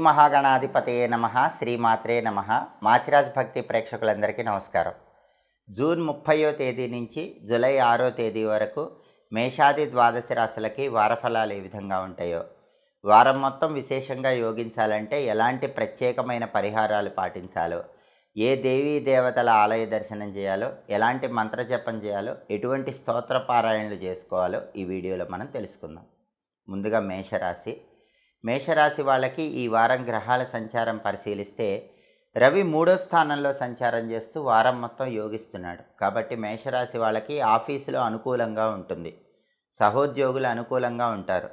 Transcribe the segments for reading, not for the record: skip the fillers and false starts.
మహాగణాధిపతయే నమః. శ్రీమాత్రే నమః. మాచిరాజ్ భక్తి ప్రేక్షకులందరికీ నమస్కారం. జూన్ 30వ తేదీ నుంచి జూలై 6వ తేదీ వరకు మేషాది ద్వాదశ రాశులకి వారఫలాలు ఏ విధంగా ఉంటాయో, వారం మొత్తం విశేషంగా యోగించాలంటే ఎలాంటి ప్రత్యేకమైన పరిహారాలు పాటించాలో, ఏ దేవీ దేవతల ఆలయ దర్శనం చేయాలో, ఎలాంటి మంత్రజపం చేయాలో, ఎటువంటి స్తోత్ర పారాయణలు చేసుకోవాలో ఈ వీడియోలో మనం తెలుసుకుందాం. ముందుగా మేషరాశి వాళ్ళకి ఈ వారం గ్రహాల సంచారం పరిశీలిస్తే రవి 3వ స్థానంలో సంచారం చేస్తూ వారం మొత్తం యోగిస్తున్నాడు. కాబట్టి మేషరాశి వాళ్ళకి ఆఫీసులో అనుకూలంగా ఉంటుంది, సహోద్యోగులు అనుకూలంగా ఉంటారు,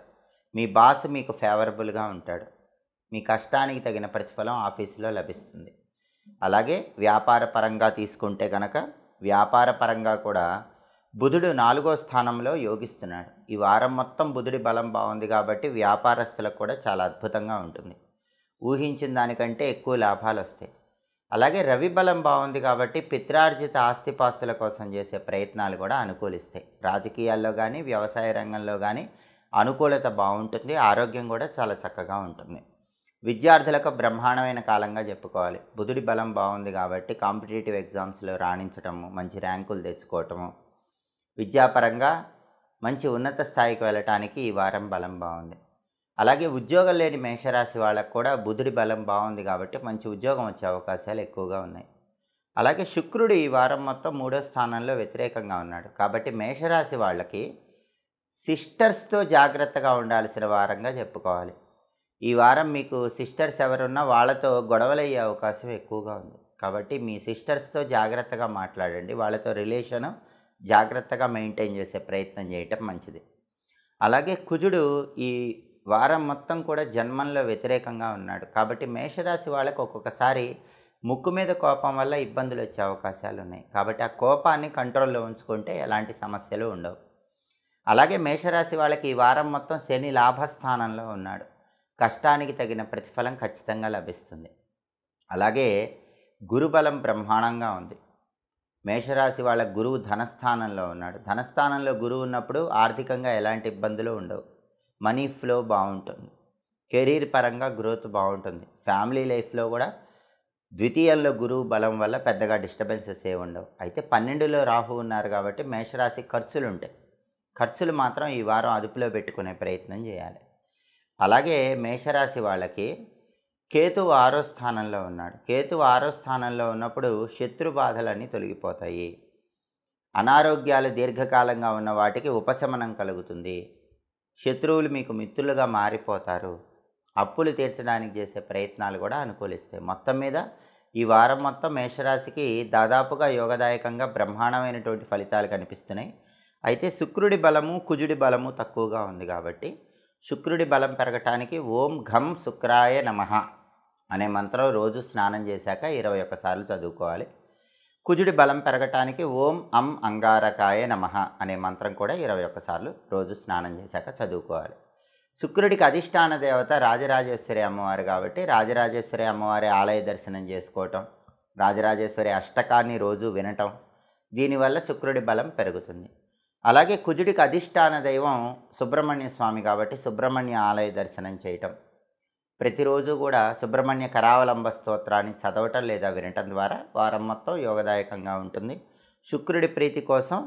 మీ బాస్ మీకు ఫేవరబుల్గా ఉంటాడు, మీ కష్టానికి తగిన ప్రతిఫలం ఆఫీసులో లభిస్తుంది. అలాగే వ్యాపార పరంగా తీసుకుంటే కనుక వ్యాపార పరంగా కూడా బుధుడు 4వ స్థానంలో యోగిస్తున్నాడు. ఈ వారం మొత్తం బుధుడి బలం బాగుంది కాబట్టి వ్యాపారస్తులకు కూడా చాలా అద్భుతంగా ఉంటుంది, ఊహించిన దానికంటే ఎక్కువ లాభాలు వస్తాయి. అలాగే రవి బలం బాగుంది కాబట్టి పిత్రార్జిత ఆస్తిపాస్తుల కోసం చేసే ప్రయత్నాలు కూడా అనుకూలిస్తాయి. రాజకీయాల్లో కానీ వ్యవసాయ రంగంలో కానీ అనుకూలత బాగుంటుంది, ఆరోగ్యం కూడా చాలా చక్కగా ఉంటుంది. విద్యార్థులకు బ్రహ్మాండమైన కాలంగా చెప్పుకోవాలి. బుధుడి బలం బాగుంది కాబట్టి కాంపిటేటివ్ ఎగ్జామ్స్లో రాణించటము, మంచి ర్యాంకులు తెచ్చుకోవటము, విద్యాపరంగా మంచి ఉన్నత స్థాయికి వెళ్ళటానికి ఈ వారం బలం బాగుంది. అలాగే ఉద్యోగం లేని మేషరాశి వాళ్ళకు కూడా బుధుడి బలం బాగుంది కాబట్టి మంచి ఉద్యోగం వచ్చే అవకాశాలు ఎక్కువగా ఉన్నాయి. అలాగే శుక్రుడు ఈ వారం మొత్తం 3వ స్థానంలో వ్యతిరేకంగా ఉన్నాడు. కాబట్టి మేషరాశి వాళ్ళకి సిస్టర్స్తో జాగ్రత్తగా ఉండాల్సిన వారంగా చెప్పుకోవాలి. ఈ వారం మీకు సిస్టర్స్ ఎవరున్నా వాళ్ళతో గొడవలయ్యే అవకాశం ఎక్కువగా ఉంది. కాబట్టి మీ సిస్టర్స్తో జాగ్రత్తగా మాట్లాడండి, వాళ్ళతో రిలేషను జాగ్రత్తగా మెయింటైన్ చేసే ప్రయత్నం చేయటం మంచిది. అలాగే కుజుడు ఈ వారం మొత్తం కూడా జన్మంలో వ్యతిరేకంగా ఉన్నాడు. కాబట్టి మేషరాశి వాళ్ళకు ఒక్కొక్కసారి ముక్కు మీద కోపం వల్ల ఇబ్బందులు వచ్చే అవకాశాలు ఉన్నాయి. కాబట్టి ఆ కోపాన్ని కంట్రోల్లో ఉంచుకుంటే ఎలాంటి సమస్యలు ఉండవు. అలాగే మేషరాశి వాళ్ళకి ఈ వారం మొత్తం శని లాభస్థానంలో ఉన్నాడు. కష్టానికి తగిన ప్రతిఫలం ఖచ్చితంగా లభిస్తుంది. అలాగే గురుబలం బ్రహ్మాండంగా ఉంది. మేషరాశి వాళ్ళ గురువు ధనస్థానంలో ఉన్నాడు. ధనస్థానంలో గురువు ఉన్నప్పుడు ఆర్థికంగా ఎలాంటి ఇబ్బందులు ఉండవు, మనీ ఫ్లో బాగుంటుంది, కెరీర్ పరంగా గ్రోత్ బాగుంటుంది. ఫ్యామిలీ లైఫ్లో కూడా ద్వితీయంలో గురువు బలం వల్ల పెద్దగా డిస్టర్బెన్సెస్ ఏ ఉండవు. అయితే 12లో రాహు ఉన్నారు కాబట్టి మేషరాశి ఖర్చులు ఉంటాయి. ఖర్చులు మాత్రం ఈ వారం అదుపులో పెట్టుకునే ప్రయత్నం చేయాలి. అలాగే మేషరాశి వాళ్ళకి కేతువు 6వ స్థానంలో ఉన్నాడు. కేతువు 6వ స్థానంలో ఉన్నప్పుడు శత్రు బాధలన్నీ తొలగిపోతాయి, అనారోగ్యాలు దీర్ఘకాలంగా ఉన్న వాటికి ఉపశమనం కలుగుతుంది, శత్రువులు మీకు మిత్రులుగా మారిపోతారు, అప్పులు తీర్చడానికి చేసే ప్రయత్నాలు కూడా అనుకూలిస్తాయి. మొత్తం మీద ఈ వారం మొత్తం మేషరాశికి దాదాపుగా యోగదాయకంగా బ్రహ్మాండమైనటువంటి ఫలితాలు కనిపిస్తున్నాయి. అయితే శుక్రుడి బలము కుజుడి బలము తక్కువగా ఉంది కాబట్టి శుక్రుడి బలం పెరగటానికి ఓం ఘం శుక్రాయ నమః అనే మంత్రం రోజు స్నానం చేశాక 21 సార్లు చదువుకోవాలి. కుజుడి బలం పెరగటానికి ఓం అం అంగారకాయ నమః అనే మంత్రం కూడా 21 సార్లు రోజు స్నానం చేశాక చదువుకోవాలి. శుక్రుడికి అధిష్టాన దేవత రాజరాజేశ్వరి అమ్మవారు కాబట్టి రాజరాజేశ్వరి అమ్మవారి ఆలయ దర్శనం చేసుకోవటం, రాజరాజేశ్వరి అష్టకాన్ని రోజు వినటం, దీనివల్ల శుక్రుడి బలం పెరుగుతుంది. అలాగే కుజుడికి అధిష్టాన దైవం సుబ్రహ్మణ్య స్వామి కాబట్టి సుబ్రహ్మణ్య ఆలయ దర్శనం చేయటం, ప్రతిరోజు కూడా సుబ్రహ్మణ్య కరావలంబ స్తోత్రాన్ని చదవటం లేదా వినటం ద్వారా వారం మొత్తం యోగదాయకంగా ఉంటుంది. శుక్రుడి ప్రీతి కోసం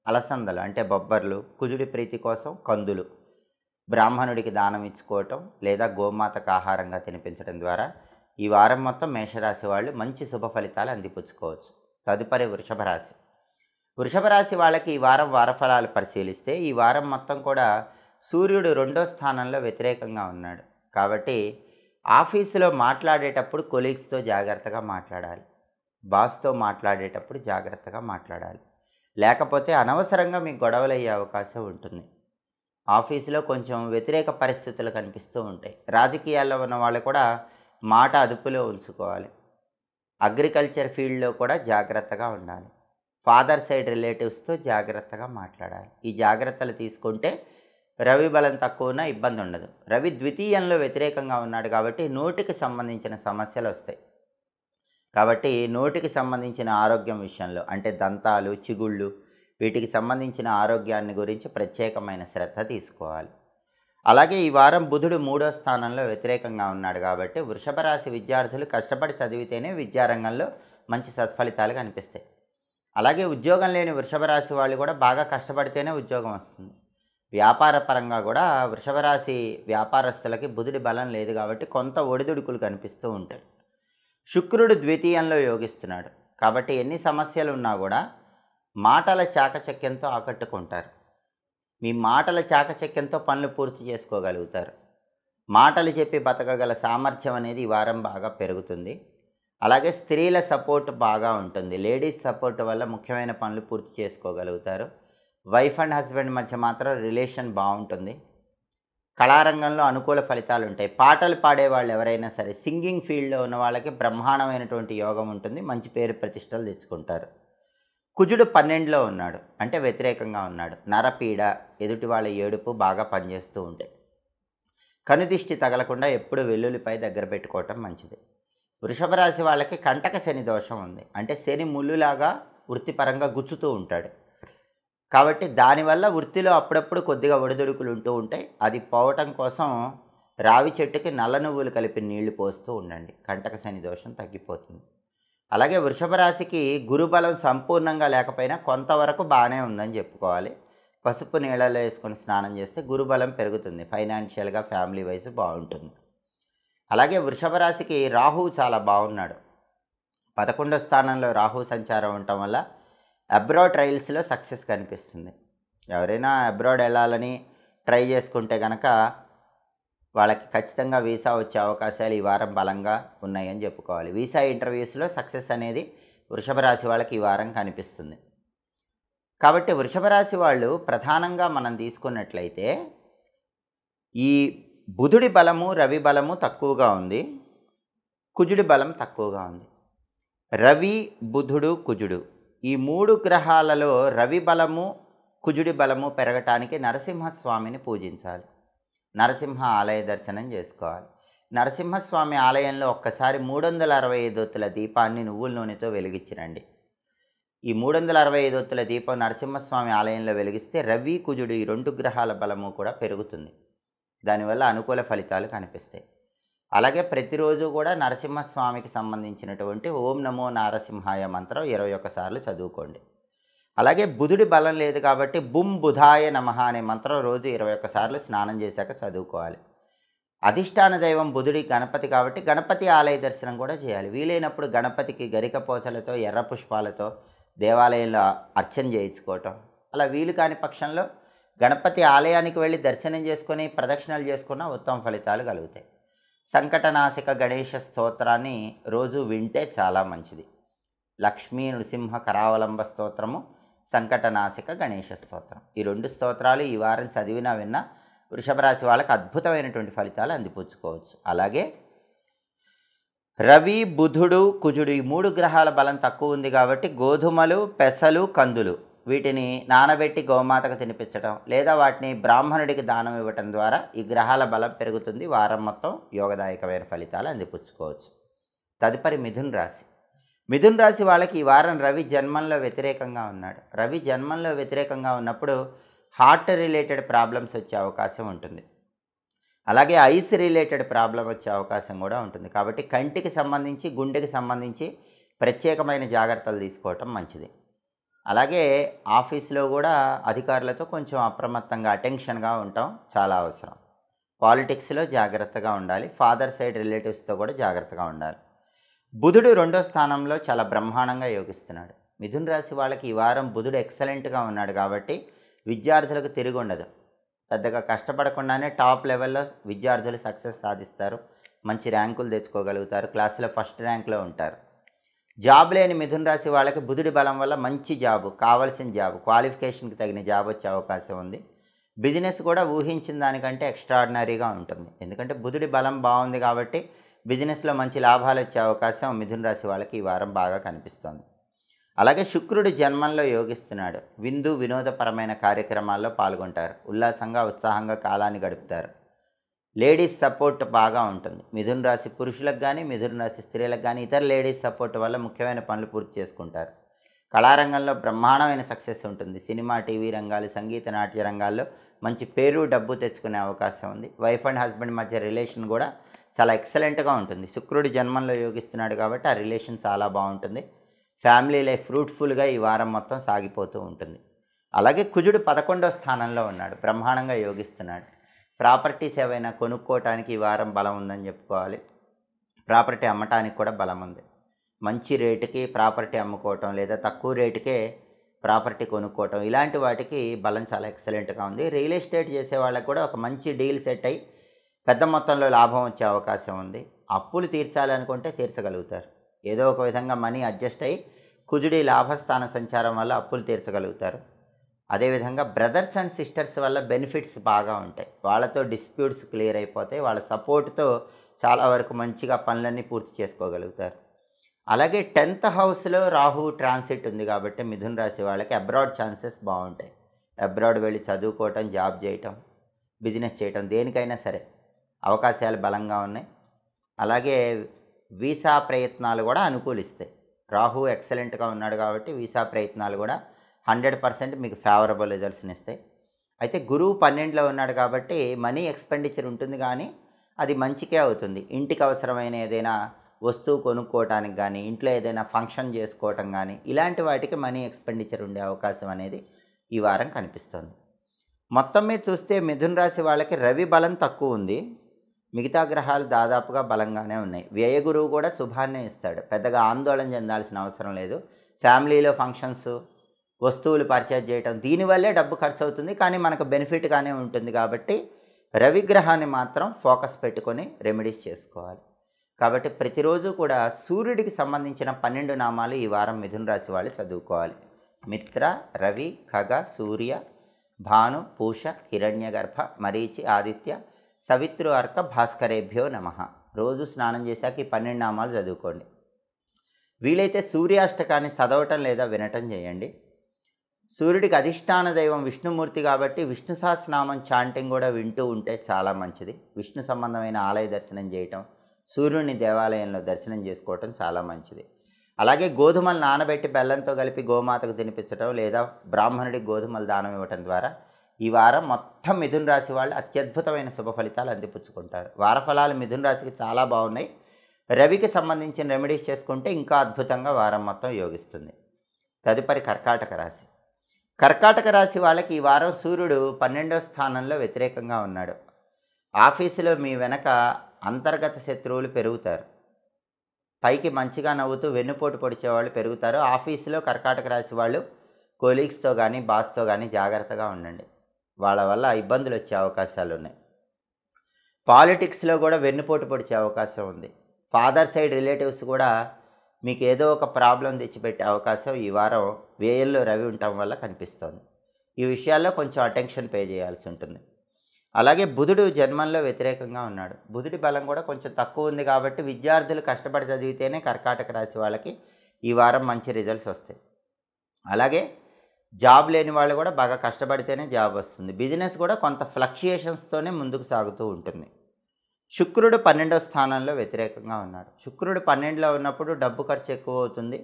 అలసందలు అంటే బొబ్బర్లు, కుజుడి ప్రీతి కోసం కందులు బ్రాహ్మణుడికి దానం ఇచ్చుకోవటం లేదా గోమాతకు ఆహారంగా తినిపించడం ద్వారా ఈ వారం మొత్తం మేషరాశి వాళ్ళు మంచి శుభ ఫలితాలు అందిపుచ్చుకోవచ్చు. తదుపరి వృషభ రాశి వాళ్ళకి ఈ వారం వారఫలాలు పరిశీలిస్తే ఈ వారం మొత్తం కూడా సూర్యుడు 2వ స్థానంలో వ్యతిరేకంగా ఉన్నాడు. కాబట్టి ఆఫీసులో మాట్లాడేటప్పుడు కొలీగ్స్తో జాగ్రత్తగా మాట్లాడాలి, బాస్తో మాట్లాడేటప్పుడు జాగ్రత్తగా మాట్లాడాలి, లేకపోతే అనవసరంగా మీకు గొడవలు అయ్యే అవకాశం ఉంటుంది. ఆఫీసులో కొంచెం వ్యతిరేక పరిస్థితులు కనిపిస్తూ ఉంటాయి. రాజకీయాల్లో ఉన్న వాళ్ళు కూడా మాట అదుపులో ఉంచుకోవాలి. అగ్రికల్చర్ ఫీల్డ్లో కూడా జాగ్రత్తగా ఉండాలి. ఫాదర్ సైడ్ రిలేటివ్స్తో జాగ్రత్తగా మాట్లాడాలి. ఈ జాగ్రత్తలు తీసుకుంటే రవి బలం తక్కువ ఉన్న ఇబ్బంది ఉండదు. రవి ద్వితీయంలో వ్యతిరేకంగా ఉన్నాడు కాబట్టి నోటికి సంబంధించిన సమస్యలు వస్తాయి. కాబట్టి నోటికి సంబంధించిన ఆరోగ్యం విషయంలో అంటే దంతాలు, చిగుళ్ళు వీటికి సంబంధించిన ఆరోగ్యాన్ని గురించి ప్రత్యేకమైన శ్రద్ధ తీసుకోవాలి. అలాగే ఈ వారం బుధుడు 3వ స్థానంలో వ్యతిరేకంగా ఉన్నాడు కాబట్టి వృషభ రాశి విద్యార్థులు కష్టపడి చదివితేనే విద్యారంగంలో మంచి సత్ఫలితాలు కనిపిస్తాయి. అలాగే ఉద్యోగం లేని వృషభ రాశి వాళ్ళు కూడా బాగా కష్టపడితేనే ఉద్యోగం వస్తుంది. వ్యాపార పరంగా కూడా వృషభ రాశి వ్యాపారస్తులకి బుధుడి బలం లేదు కాబట్టి కొంత ఒడిదుడుకులు కనిపిస్తూ ఉంటాయి. శుక్రుడు ద్వితీయంలో యోగిస్తున్నాడు కాబట్టి ఎన్ని సమస్యలు ఉన్నా కూడా మాటల చాకచక్యంతో ఆకట్టుకుంటారు. మీ మాటల చాకచక్యంతో పనులు పూర్తి చేసుకోగలుగుతారు. మాటలు చెప్పి బతకగల సామర్థ్యం అనేది ఈ వారం బాగా పెరుగుతుంది. అలాగే స్త్రీల సపోర్ట్ బాగా ఉంటుంది. లేడీస్ సపోర్ట్ వల్ల ముఖ్యమైన పనులు పూర్తి చేసుకోగలుగుతారు. వైఫ్ అండ్ హస్బెండ్ మధ్య మాత్రం రిలేషన్ బాగుంటుంది. కళారంగంలో అనుకూల ఫలితాలు ఉంటాయి. పాటలు పాడేవాళ్ళు ఎవరైనా సరే సింగింగ్ ఫీల్డ్లో ఉన్న వాళ్ళకి బ్రహ్మాండమైనటువంటి యోగం ఉంటుంది. మంచి పేరు ప్రతిష్టలు తెచ్చుకుంటారు. కుజుడు 12లో ఉన్నాడు అంటే వ్యతిరేకంగా ఉన్నాడు. నరపీడ, ఎదుటి వాళ్ళ ఏడుపు బాగా పనిచేస్తూ ఉంటాయి. కనుదిష్టి తగలకుండా ఎప్పుడు వెల్లుల్లిపై దగ్గర పెట్టుకోవటం మంచిది. వృషభ రాశి వాళ్ళకి కంటక శని దోషం ఉంది. అంటే శని ముళ్ళులాగా వృత్తిపరంగా గుచ్చుతూ ఉంటాడు కాబట్టి దానివల్ల వృత్తిలో అప్పుడప్పుడు కొద్దిగా ఒడిదుడుకులు ఉంటూ ఉంటాయి. అది పోవటం కోసం రావి చెట్టుకి నల్ల నువ్వులు కలిపి నీళ్లు పోస్తూ ఉండండి. కంటక శని దోషం తగ్గిపోతుంది. అలాగే వృషభ రాశికి గురుబలం సంపూర్ణంగా లేకపోయినా కొంతవరకు బాగానే ఉందని చెప్పుకోవాలి. పసుపు నీళ్ళలో వేసుకొని స్నానం చేస్తే గురుబలం పెరుగుతుంది. ఫైనాన్షియల్గా ఫ్యామిలీ వైజ్ బాగుంటుంది. అలాగే వృషభ రాశికి రాహువు చాలా బాగున్నాడు. 11వ స్థానంలో రాహువు సంచారం ఉండటం వల్ల అబ్రాడ్ ట్రయల్స్లో సక్సెస్ కనిపిస్తుంది. ఎవరైనా అబ్రాడ్ వెళ్ళాలని ట్రై చేసుకుంటే కనుక వాళ్ళకి ఖచ్చితంగా వీసా వచ్చే అవకాశాలు ఈ వారం బలంగా ఉన్నాయని చెప్పుకోవాలి. వీసా ఇంటర్వ్యూస్లో సక్సెస్ అనేది వృషభ రాశి వాళ్ళకి ఈ వారం కనిపిస్తుంది. కాబట్టి వృషభ రాశి వాళ్ళు ప్రధానంగా మనం తీసుకున్నట్లయితే ఈ బుధుడి బలము రవి బలము తక్కువగా ఉంది. కుజుడి బలం తక్కువగా ఉంది. రవి బుధుడు కుజుడు ఈ 3 గ్రహాలలో రవి బలము కుజుడి బలము పెరగటానికి నరసింహస్వామిని పూజించాలి. నరసింహ ఆలయ దర్శనం చేసుకోవాలి. నరసింహస్వామి ఆలయంలో ఒక్కసారి 365 ఒత్తుల దీపాన్ని నువ్వుల నూనెతో వెలిగించండి. ఈ 365 ఒత్తుల దీపం నరసింహస్వామి ఆలయంలో వెలిగిస్తే రవి కుజుడు ఈ 2 గ్రహాల బలము కూడా పెరుగుతుంది. దానివల్ల అనుకూల ఫలితాలు కనిపిస్తాయి. అలాగే ప్రతిరోజు కూడా నరసింహస్వామికి సంబంధించినటువంటి ఓం నమో నారసింహాయ మంత్రం 21 సార్లు చదువుకోండి. అలాగే బుధుడి బలం లేదు కాబట్టి బుం బుధాయ నమః అనే మంత్రం రోజు 21 సార్లు స్నానం చేశాక చదువుకోవాలి. అధిష్టాన దైవం బుధుడి గణపతి కాబట్టి గణపతి ఆలయ దర్శనం కూడా చేయాలి. వీలైనప్పుడు గణపతికి గరిక పోచలతో ఎర్ర పుష్పాలతో దేవాలయంలో అర్చన చేయించుకోవటం. అలా వీలు కాని పక్షంలో గణపతి ఆలయానికి వెళ్ళి దర్శనం చేసుకొని ప్రదక్షిణలు చేసుకున్న ఉత్తమ ఫలితాలు కలుగుతాయి. సంకటనాశక గణేష స్తోత్రాన్ని రోజు వింటే చాలా మంచిది. లక్ష్మీ నృసింహ కరావలంబ స్తోత్రము, సంకటనాశక గణేష స్తోత్రం ఈ 2 స్తోత్రాలు ఈ వారం చదివినా విన్నా వృషభ రాశి వాళ్ళకి అద్భుతమైనటువంటి ఫలితాలు అందిపుచ్చుకోవచ్చు. అలాగే రవి బుధుడు కుజుడు ఈ 3 గ్రహాల బలం తక్కువ ఉంది కాబట్టి గోధుమలు పెసలు కందులు వీటిని నానబెట్టి గోమాతకు తినిపించడం లేదా వాటిని బ్రాహ్మణుడికి దానం ఇవ్వటం ద్వారా ఈ గ్రహాల బలం పెరుగుతుంది. వారం మొత్తం యోగదాయకమైన ఫలితాలు అందిపుచ్చుకోవచ్చు. తదుపరి మిథున్ రాశి. మిథున్ రాశి వాళ్ళకి ఈ వారం రవి జన్మంలో వ్యతిరేకంగా ఉన్నాడు. రవి జన్మంలో వ్యతిరేకంగా ఉన్నప్పుడు హార్ట్ రిలేటెడ్ ప్రాబ్లమ్స్ వచ్చే అవకాశం ఉంటుంది. అలాగే ఐస్ రిలేటెడ్ ప్రాబ్లం వచ్చే అవకాశం కూడా ఉంటుంది. కాబట్టి కంటికి సంబంధించి గుండెకి సంబంధించి ప్రత్యేకమైన జాగ్రత్తలు తీసుకోవటం మంచిది. అలాగే ఆఫీస్లో కూడా అధికారులతో కొంచెం అప్రమత్తంగా అటెన్షన్గా ఉండటం చాలా అవసరం. పాలిటిక్స్లో జాగ్రత్తగా ఉండాలి. ఫాదర్ సైడ్ రిలేటివ్స్తో కూడా జాగ్రత్తగా ఉండాలి. బుధుడు 2వ స్థానంలో చాలా బ్రహ్మాండంగా యోగిస్తున్నాడు. మిథున రాశి వాళ్ళకి ఈ వారం బుధుడు ఎక్సలెంట్గా ఉన్నాడు కాబట్టి విద్యార్థులకు తిరిగి ఉండదు. పెద్దగా కష్టపడకుండానే టాప్ లెవెల్లో విద్యార్థులు సక్సెస్ సాధిస్తారు. మంచి ర్యాంకులు తెచ్చుకోగలుగుతారు. క్లాసులో ఫస్ట్ ర్యాంక్లో ఉంటారు. జాబ్ లేని మిథున రాశి వాళ్ళకి బుధుడి బలం వల్ల మంచి జాబు, కావాల్సిన జాబు, క్వాలిఫికేషన్కి తగిన జాబ్ వచ్చే అవకాశం ఉంది. బిజినెస్ కూడా ఊహించిన దానికంటే ఎక్స్ట్రాడినరీగా ఉంటుంది. ఎందుకంటే బుధుడి బలం బాగుంది కాబట్టి బిజినెస్లో మంచి లాభాలు వచ్చే అవకాశం మిథున రాశి వాళ్ళకి ఈ వారం బాగా కనిపిస్తోంది. అలాగే శుక్రుడు జన్మంలో యోగిస్తున్నాడు. విందు వినోదపరమైన కార్యక్రమాల్లో పాల్గొంటారు. ఉల్లాసంగా ఉత్సాహంగా కాలాన్ని గడుపుతారు. లేడీస్ సపోర్ట్ బాగా ఉంటుంది. మిథున రాశి పురుషులకు కానీ మిథున రాశి స్త్రీలకు కానీ ఇతర లేడీస్ సపోర్ట్ వల్ల ముఖ్యమైన పనులు పూర్తి చేసుకుంటారు. కళారంగంలో బ్రహ్మాండమైన సక్సెస్ ఉంటుంది. సినిమా, టీవీ రంగాలు, సంగీత, నాట్య రంగాల్లో మంచి పేరు, డబ్బు తెచ్చుకునే అవకాశం ఉంది. వైఫ్ అండ్ హస్బెండ్ మధ్య రిలేషన్ కూడా చాలా ఎక్సలెంట్గా ఉంటుంది. శుక్రుడు జన్మంలో యోగిస్తున్నాడు కాబట్టి ఆ రిలేషన్ చాలా బాగుంటుంది. ఫ్యామిలీ లైఫ్ ఫ్రూట్ఫుల్గా ఈ వారం మొత్తం సాగిపోతూ ఉంటుంది. అలాగే కుజుడు 11వ స్థానంలో ఉన్నాడు, బ్రహ్మాండంగా యోగిస్తున్నాడు. ప్రాపర్టీస్ ఏవైనా కొనుక్కోవటానికి ఈ వారం బలం ఉందని చెప్పుకోవాలి. ప్రాపర్టీ అమ్మటానికి కూడా బలం ఉంది. మంచి రేటుకి ప్రాపర్టీ అమ్ముకోవటం లేదా తక్కువ రేటుకే ప్రాపర్టీ కొనుక్కోవటం, ఇలాంటి వాటికి బలం చాలా ఎక్సలెంట్గా ఉంది. రియల్ ఎస్టేట్ చేసే వాళ్ళకి కూడా ఒక మంచి డీల్ సెట్ అయ్యి పెద్ద మొత్తంలో లాభం వచ్చే అవకాశం ఉంది. అప్పులు తీర్చాలనుకుంటే తీర్చగలుగుతారు. ఏదో ఒక విధంగా మనీ అడ్జస్ట్ అయ్యి కుజుడి లాభస్థాన సంచారం వల్ల అప్పులు తీర్చగలుగుతారు. అదేవిధంగా బ్రదర్స్ అండ్ సిస్టర్స్ వల్ల బెనిఫిట్స్ బాగా ఉంటాయి. వాళ్ళతో డిస్ప్యూట్స్ క్లియర్ అయిపోతాయి. వాళ్ళ సపోర్ట్తో చాలా వరకు మంచిగా పనులన్నీ పూర్తి చేసుకోగలుగుతారు. అలాగే 10th హౌస్లో రాహు ట్రాన్సిట్ ఉంది కాబట్టి మిథున రాశి వాళ్ళకి అబ్రాడ్ ఛాన్సెస్ బాగుంటాయి. అబ్రాడ్ వెళ్ళి చదువుకోవటం, జాబ్ చేయటం, బిజినెస్ చేయటం, దేనికైనా సరే అవకాశాలు బలంగా ఉన్నాయి. అలాగే వీసా ప్రయత్నాలు కూడా అనుకూలిస్తాయి. రాహు ఎక్సలెంట్గా ఉన్నాడు కాబట్టి వీసా ప్రయత్నాలు కూడా 100% మీకు ఫేవరబుల్ రిజల్ట్స్ని ఇస్తాయి. అయితే గురువు 12లో ఉన్నాడు కాబట్టి మనీ ఎక్స్పెండిచర్ ఉంటుంది, కానీ అది మంచికే అవుతుంది. ఇంటికి అవసరమైన ఏదైనా వస్తువు కొనుక్కోవటానికి కానీ, ఇంట్లో ఏదైనా ఫంక్షన్ చేసుకోవటం కానీ, ఇలాంటి వాటికి మనీ ఎక్స్పెండిచర్ ఉండే అవకాశం అనేది ఈ వారం కనిపిస్తుంది. మొత్తం మీద చూస్తే మిథున రాశి వాళ్ళకి రవి బలం తక్కువ ఉంది. మిగతా గ్రహాలు దాదాపుగా బలంగానే ఉన్నాయి. వ్యయ గురువు కూడా శుభాన్నే ఇస్తాడు. పెద్దగా ఆందోళన చెందాల్సిన అవసరం లేదు. ఫ్యామిలీలో ఫంక్షన్స్, వస్తువులు పర్చేజ్ చేయటం, దీనివల్లే డబ్బు ఖర్చు అవుతుంది, కానీ మనకు బెనిఫిట్గానే ఉంటుంది. కాబట్టి రవిగ్రహాన్ని మాత్రం ఫోకస్ పెట్టుకొని రెమెడీస్ చేసుకోవాలి. కాబట్టి ప్రతిరోజు కూడా సూర్యుడికి సంబంధించిన 12 నామాలు ఈ వారం మిథున రాశి వాళ్ళు చదువుకోవాలి. మిత్ర, రవి, ఖగ, సూర్య, భాను, పూష, హిరణ్యగర్భ, మరీచి, ఆదిత్య, సవిత్రు, అర్క, భాస్కరేభ్యో నమః. రోజు స్నానం చేశాక ఈ 12 నామాలు చదువుకోండి. వీలైతే సూర్యాష్టకాన్ని చదవటం లేదా వినటం చేయండి. సూర్యుడికి అధిష్టాన దైవం విష్ణుమూర్తి కాబట్టి విష్ణు సహస్రనామం చాంటింగ్ కూడా వింటూ ఉంటే చాలా మంచిది. విష్ణు సంబంధమైన ఆలయ దర్శనం చేయటం, సూర్యుడిని దేవాలయంలో దర్శనం చేసుకోవటం చాలా మంచిది. అలాగే గోధుమలు నానబెట్టి బెల్లంతో కలిపి గోమాతకు తినిపించడం లేదా బ్రాహ్మణుడికి గోధుమలు దానం ఇవ్వటం ద్వారా ఈ వారం మొత్తం మిథున రాశి వాళ్ళు అత్యద్భుతమైన శుభ ఫలితాలు అందిపుచ్చుకుంటారు. వార ఫలాలు మిథున రాశికి చాలా బాగున్నాయి. రవికి సంబంధించిన రెమెడీస్ చేసుకుంటే ఇంకా అద్భుతంగా వారం మొత్తం యోగిస్తుంది. తదుపరి కర్కాటక రాశి. కర్కాటక రాశి వాళ్ళకి ఈ వారం సూర్యుడు 12వ స్థానంలో వ్యతిరేకంగా ఉన్నాడు. ఆఫీసులో మీ వెనక అంతర్గత శత్రువులు పెరుగుతారు. పైకి మంచిగా నవ్వుతూ వెన్నుపోటు పొడిచేవాళ్ళు పెరుగుతారు. ఆఫీసులో కర్కాటక రాశి వాళ్ళు కొలీగ్స్తో కానీ, బాస్తో కానీ జాగ్రత్తగా ఉండండి. వాళ్ళ వల్ల ఇబ్బందులు వచ్చే అవకాశాలు ఉన్నాయి. పాలిటిక్స్లో కూడా వెన్నుపోటు పొడిచే అవకాశం ఉంది. ఫాదర్ సైడ్ రిలేటివ్స్ కూడా మీకు ఏదో ఒక ప్రాబ్లం తెచ్చిపెట్టే అవకాశం ఈ వారం వ్యయంలో రవి ఉండటం వల్ల కనిపిస్తోంది. ఈ విషయాల్లో కొంచెం అటెన్షన్ పే చేయాల్సి ఉంటుంది. అలాగే బుధుడు జన్మంలో వ్యతిరేకంగా ఉన్నాడు. బుధుడి బలం కూడా కొంచెం తక్కువ ఉంది కాబట్టి విద్యార్థులు కష్టపడి చదివితేనే కర్కాటక రాశి వాళ్ళకి ఈ వారం మంచి రిజల్ట్స్ వస్తాయి. అలాగే జాబ్ లేని వాళ్ళు కూడా బాగా కష్టపడితేనే జాబ్ వస్తుంది. బిజినెస్ కూడా కొంత ఫ్లక్చుయేషన్స్తోనే ముందుకు సాగుతూ ఉంటుంది. శుక్రుడు 12వ స్థానంలో వ్యతిరేకంగా ఉన్నాడు. శుక్రుడు 12లో ఉన్నప్పుడు డబ్బు ఖర్చు ఎక్కువ అవుతుంది.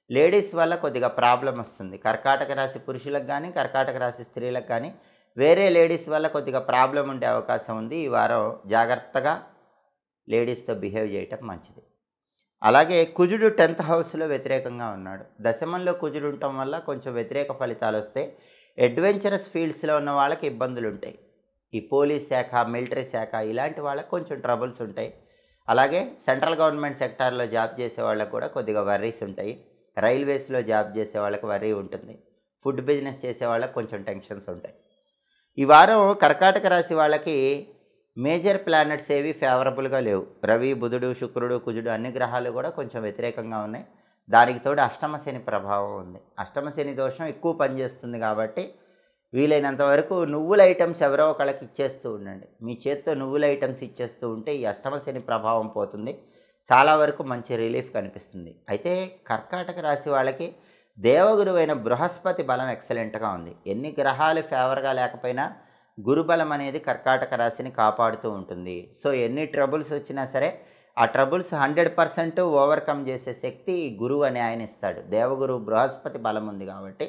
లేడీస్ వల్ల కొద్దిగా ప్రాబ్లం వస్తుంది. కర్కాటక రాశి పురుషులకు కానీ, కర్కాటక రాశి స్త్రీలకు కానీ వేరే లేడీస్ వల్ల కొద్దిగా ప్రాబ్లం ఉండే అవకాశం ఉంది. ఈ వారం జాగ్రత్తగా లేడీస్తో బిహేవ్ చేయటం మంచిది. అలాగే కుజుడు 10th హౌస్లో వ్యతిరేకంగా ఉన్నాడు. దశమంలో కుజుడు ఉండటం వల్ల కొంచెం వ్యతిరేక ఫలితాలు వస్తాయి. అడ్వెంచరస్ ఫీల్డ్స్లో ఉన్న వాళ్ళకి ఇబ్బందులు ఉంటాయి. ఈ పోలీస్ శాఖ, మిలిటరీ శాఖ ఇలాంటి వాళ్ళకి కొంచెం ట్రబుల్స్ ఉంటాయి. అలాగే సెంట్రల్ గవర్నమెంట్ సెక్టార్లో జాబ్ చేసే వాళ్ళకు కూడా కొద్దిగా వర్రీస్ ఉంటాయి. రైల్వేస్లో జాబ్ చేసే వాళ్ళకి వర్రీ ఉంటుంది. ఫుడ్ బిజినెస్ చేసే వాళ్ళకి కొంచెం టెన్షన్స్ ఉంటాయి. ఈ వారం కర్కాటక రాశి వాళ్ళకి మేజర్ ప్లానెట్స్ ఏవి ఫేవరబుల్గా లేవు. రవి, బుధుడు, శుక్రుడు, కుజుడు అన్ని గ్రహాలు కూడా కొంచెం వ్యతిరేకంగా ఉన్నాయి. దానికి తోడు అష్టమ శని ప్రభావం ఉంది. అష్టమ శని దోషం ఎక్కువ పనిచేస్తుంది కాబట్టి వీలైనంత వరకు నువ్వుల ఐటమ్స్ ఎవరో ఒకళ్ళకి ఇచ్చేస్తూ ఉండండి. మీ చేత్తో నువ్వుల ఐటమ్స్ ఇచ్చేస్తూ ఉంటే ఈ అష్టమ శని ప్రభావం పోతుంది. చాలా వరకు మంచి రిలీఫ్ కనిపిస్తుంది. అయితే కర్కాటక రాశి వాళ్ళకి దేవగురువైన బృహస్పతి బలం ఎక్సలెంట్గా ఉంది. ఎన్ని గ్రహాలు ఫేవర్గా లేకపోయినా గురుబలం అనేది కర్కాటక రాశిని కాపాడుతూ ఉంటుంది. సో ఎన్ని ట్రబుల్స్ వచ్చినా సరే ఆ ట్రబుల్స్ 100% ఓవర్కమ్ చేసే శక్తి ఈ గురువు అని ఆయన ఇస్తాడు. దేవగురు బృహస్పతి బలం ఉంది కాబట్టి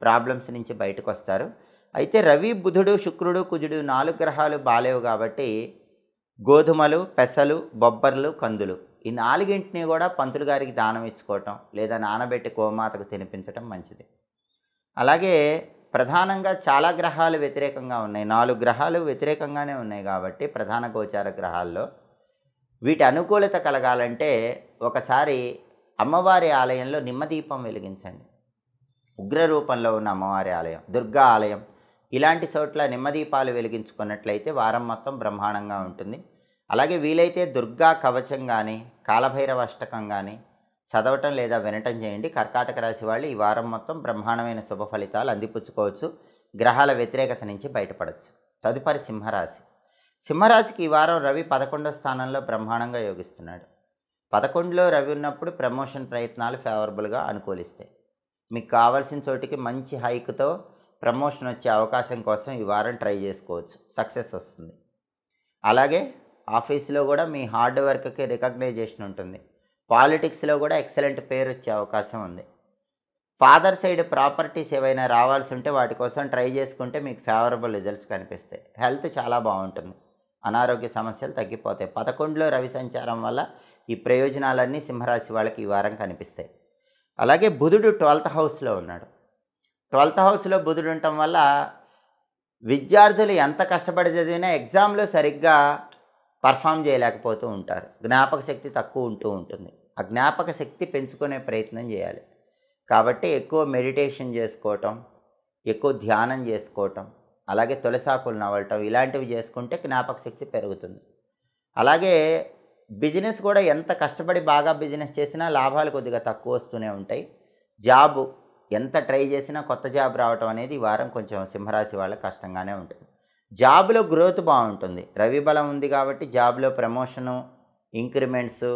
ప్రాబ్లమ్స్ నుంచి బయటకు వస్తారు. అయితే రవి, బుధుడు, శుక్రుడు, కుజుడు 4 గ్రహాలు బాలేవు కాబట్టి గోధుమలు, పెసలు, బొబ్బర్లు, కందులు ఈ 4ంటిని కూడా పంతులు గారికి దానం ఇచ్చుకోవటం లేదా నానబెట్టి గోమాతకు తినిపించటం మంచిది. అలాగే ప్రధానంగా చాలా గ్రహాలు వ్యతిరేకంగా ఉన్నాయి. 4 గ్రహాలు వ్యతిరేకంగానే ఉన్నాయి కాబట్టి ప్రధాన గోచార గ్రహాల్లో వీటి అనుకూలత కలగాలంటే ఒకసారి అమ్మవారి ఆలయంలో నిమ్మదీపం వెలిగించండి. ఉగ్ర రూపంలో ఉన్న అమ్మవారి ఆలయం, దుర్గా ఆలయం ఇలాంటి చోట్ల నిమ్మదీపాలు వెలిగించుకున్నట్లయితే వారం మొత్తం బ్రహ్మాండంగా ఉంటుంది. అలాగే వీలైతే దుర్గా కవచం కానీ కాలభైరవ అష్టకం కానీ చదవటం లేదా వినటం చేయండి. కర్కాటక రాశి వాళ్ళు ఈ వారం మొత్తం బ్రహ్మాండమైన శుభ ఫలితాలు అందిపుచ్చుకోవచ్చు. గ్రహాల వ్యతిరేకత నుంచి బయటపడవచ్చు. తదుపరి సింహరాశి. సింహరాశికి ఈ వారం రవి 11వ స్థానంలో బ్రహ్మాండంగా యోగిస్తున్నాడు. 11లో రవి ఉన్నప్పుడు ప్రమోషన్ ప్రయత్నాలు ఫేవరబుల్గా అనుకూలిస్తాయి. మీకు కావాల్సిన చోటికి మంచి హైక్తో ప్రమోషన్ వచ్చే అవకాశం కోసం ఈ వారం ట్రై చేసుకోవచ్చు. సక్సెస్ వస్తుంది. అలాగే ఆఫీస్లో కూడా మీ హార్డ్ వర్క్కి రికగ్నైజేషన్ ఉంటుంది. పాలిటిక్స్లో కూడా ఎక్సలెంట్ పేరు వచ్చే అవకాశం ఉంది. ఫాదర్ సైడ్ ప్రాపర్టీస్ ఏవైనా రావాల్సి ఉంటే వాటి కోసం ట్రై చేసుకుంటే మీకు ఫేవరబుల్ రిజల్ట్స్ కనిపిస్తాయి. హెల్త్ చాలా బాగుంటుంది. అనారోగ్య సమస్యలు తగ్గిపోతాయి. 11లో రవి సంచారం వల్ల ఈ ప్రయోజనాలన్నీ సింహరాశి వాళ్ళకి ఈ వారం కనిపిస్తాయి. అలాగే బుధుడు 12th హౌస్లో ఉన్నాడు. 12th హౌస్లో బుధుడు ఉండటం వల్ల విద్యార్థులు ఎంత కష్టపడి చదివినా ఎగ్జామ్లో సరిగ్గా పర్ఫామ్ చేయలేకపోతూ ఉంటారు. జ్ఞాపక శక్తి తక్కువ ఉంటూ ఉంటుంది. ఆ జ్ఞాపక శక్తి పెంచుకునే ప్రయత్నం చేయాలి. కాబట్టి ఎక్కువ మెడిటేషన్ చేసుకోవటం, ఎక్కువ ధ్యానం చేసుకోవటం, అలాగే తులసాకులు నవలటం ఇలాంటివి చేసుకుంటే జ్ఞాపక శక్తి పెరుగుతుంది. అలాగే బిజినెస్ కూడా ఎంత కష్టపడి బాగా బిజినెస్ చేసినా లాభాలు కొద్దిగా తక్కువ వస్తూనే ఉంటాయి. జాబు ఎంత ట్రై చేసినా కొత్త జాబ్ రావటం అనేది ఈ వారం కొంచెం సింహరాశి వాళ్ళకి కష్టంగానే ఉంటుంది. జాబ్లో గ్రోత్ బాగుంటుంది. రవి బలం ఉంది కాబట్టి జాబ్లో ప్రమోషను, ఇంక్రిమెంట్స్,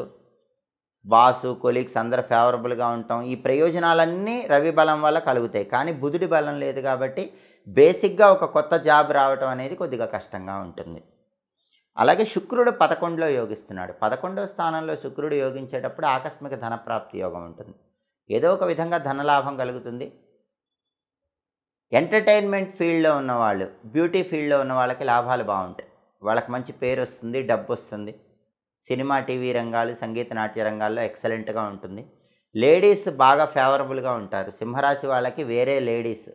బాసు, కొలీగ్స్ అందరూ ఫేవరబుల్గా ఉంటాం. ఈ ప్రయోజనాలన్నీ రవి బలం వల్ల కలుగుతాయి. కానీ బుధుడి బలం లేదు కాబట్టి బేసిక్గా ఒక కొత్త జాబ్ రావటం అనేది కొద్దిగా కష్టంగా ఉంటుంది. అలాగే శుక్రుడు 11లో యోగిస్తున్నాడు. 11వ స్థానంలో శుక్రుడు యోగించేటప్పుడు ఆకస్మిక ధనప్రాప్తి యోగం ఉంటుంది. ఏదో ఒక విధంగా ధనలాభం కలుగుతుంది. ఎంటర్టైన్మెంట్ ఫీల్డ్లో ఉన్నవాళ్ళు, బ్యూటీ ఫీల్డ్లో ఉన్న వాళ్ళకి లాభాలు బాగుంటాయి. వాళ్ళకి మంచి పేరు వస్తుంది, డబ్బు వస్తుంది. సినిమా, టీవీ రంగాలు, సంగీత నాట్య రంగాల్లో ఎక్సలెంట్గా ఉంటుంది. లేడీస్ బాగా ఫేవరబుల్గా ఉంటారు. సింహరాశి వాళ్ళకి వేరే లేడీస్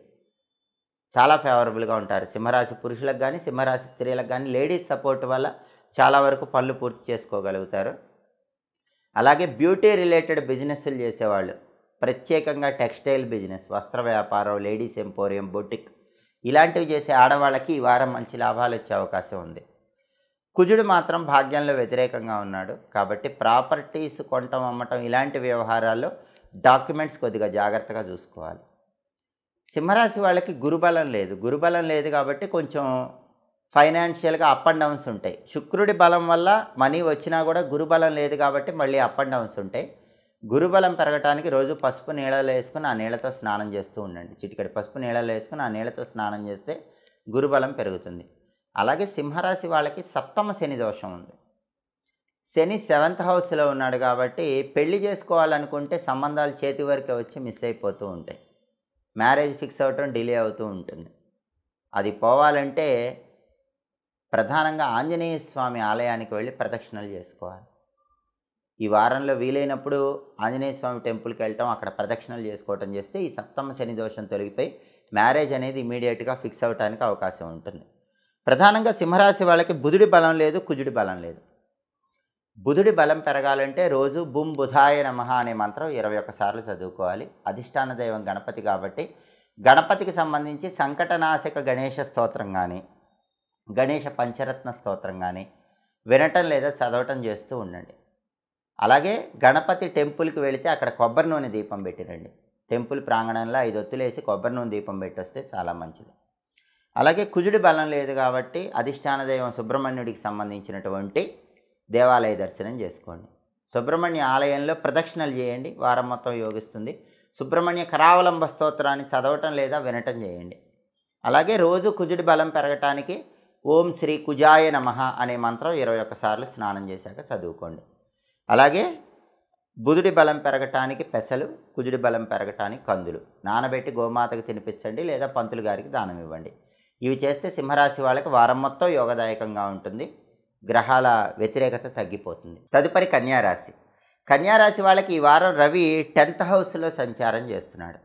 చాలా ఫేవరబుల్గా ఉంటారు. సింహరాశి పురుషులకు కానీ సింహరాశి స్త్రీలకు కానీ లేడీస్ సపోర్ట్ వల్ల చాలా వరకు పనులు పూర్తి చేసుకోగలుగుతారు. అలాగే బ్యూటీ రిలేటెడ్ బిజినెస్లు చేసేవాళ్ళు, ప్రత్యేకంగా టెక్స్టైల్ బిజినెస్, వస్త్ర వ్యాపారం, లేడీస్ ఎంపోరియం, బొటిక్ ఇలాంటివి చేసే ఆడవాళ్ళకి ఈ వారం మంచి లాభాలు వచ్చే అవకాశం ఉంది. కుజుడు మాత్రం భాగ్యంలో వ్యతిరేకంగా ఉన్నాడు కాబట్టి ప్రాపర్టీస్ కొనటం, అమ్మటం ఇలాంటి వ్యవహారాల్లో డాక్యుమెంట్స్ కొద్దిగా జాగ్రత్తగా చూసుకోవాలి. సింహరాశి వాళ్ళకి గురుబలం లేదు. గురుబలం లేదు కాబట్టి కొంచెం ఫైనాన్షియల్గా అప్ అండ్ డౌన్స్ ఉంటాయి. శుక్రుడి బలం వల్ల మనీ వచ్చినా కూడా గురుబలం లేదు కాబట్టి మళ్ళీ అప్ అండ్ డౌన్స్ ఉంటాయి. గురుబలం పెరగటానికి రోజు పసుపు నీళ్ళలో వేసుకుని ఆ నీళ్ళతో స్నానం చేస్తూ ఉండండి. చిటికెడు పసుపు నీళ్ళలో వేసుకుని ఆ నీళ్ళతో స్నానం చేస్తే గురుబలం పెరుగుతుంది. అలాగే సింహరాశి వాళ్ళకి సప్తమ శని దోషం ఉంది. శని 7th హౌస్లో ఉన్నాడు కాబట్టి పెళ్లి చేసుకోవాలనుకుంటే సంబంధాలు చేతి వరకే వచ్చి మిస్ అయిపోతూ ఉంటాయి. మ్యారేజ్ ఫిక్స్ అవ్వటం డిలే అవుతూ ఉంటుంది. అది పోవాలంటే ప్రధానంగా ఆంజనేయ స్వామి ఆలయానికి వెళ్ళి ప్రదక్షిణలు చేసుకోవాలి. ఈ వారంలో వీలైనప్పుడు ఆంజనేయ స్వామి టెంపుల్కి వెళ్ళటం, అక్కడ ప్రదక్షిణలు చేసుకోవటం చేస్తే ఈ సప్తమ శని దోషం తొలగిపోయి మ్యారేజ్ అనేది ఇమీడియట్గా ఫిక్స్ అవ్వడానికి అవకాశం ఉంటుంది. ప్రధానంగా సింహరాశి వాళ్ళకి బుధుడి బలం లేదు, కుజుడి బలం లేదు. బుధుడి బలం పెరగాలంటే రోజు బుం బుధాయ నమః అనే మంత్రం 21 సార్లు చదువుకోవాలి. అధిష్టాన దైవం గణపతి కాబట్టి గణపతికి సంబంధించి సంకటనాశక గణేష స్తోత్రం కానీ, గణేష పంచరత్న స్తోత్రం కానీ వినటం లేదా చదవటం చేస్తూ ఉండండి. అలాగే గణపతి టెంపుల్కి వెళితే అక్కడ కొబ్బరి నూనె దీపం పెట్టిరండి. టెంపుల్ ప్రాంగణంలో 5 ఒత్తులేసి కొబ్బరి నూనె దీపం పెట్టొస్తే చాలా మంచిది. అలాగే కుజుడి బలం లేదు కాబట్టి అధిష్టాన దైవం సుబ్రహ్మణ్యుడికి సంబంధించినటువంటి దేవాలయ దర్శనం చేసుకోండి. సుబ్రహ్మణ్య ఆలయంలో ప్రదక్షిణలు చేయండి. వారం మొత్తం యోగిస్తుంది. సుబ్రహ్మణ్య కరావలంబ స్తోత్రాన్ని చదవటం లేదా వినటం చేయండి. అలాగే రోజు కుజుడి బలం పెరగటానికి ఓం శ్రీ కుజాయ నమః అనే మంత్రం 21 సార్లు స్నానం చేశాక చదువుకోండి. అలాగే బుధుడి బలం పెరగటానికి పెసలు, కుజుడి బలం పెరగటానికి కందులు నానబెట్టి గోమాతకు తినిపించండి లేదా పంతులు గారికి దానం ఇవ్వండి. ఇవి చేస్తే సింహరాశి వాళ్ళకి వారం మొత్తం యోగదాయకంగా ఉంటుంది. గ్రహాల వ్యతిరేకత తగ్గిపోతుంది. తదుపరి కన్యారాశి. కన్యారాశి వాళ్ళకి ఈ వారం రవి 10th హౌస్లో సంచారం చేస్తున్నాడు.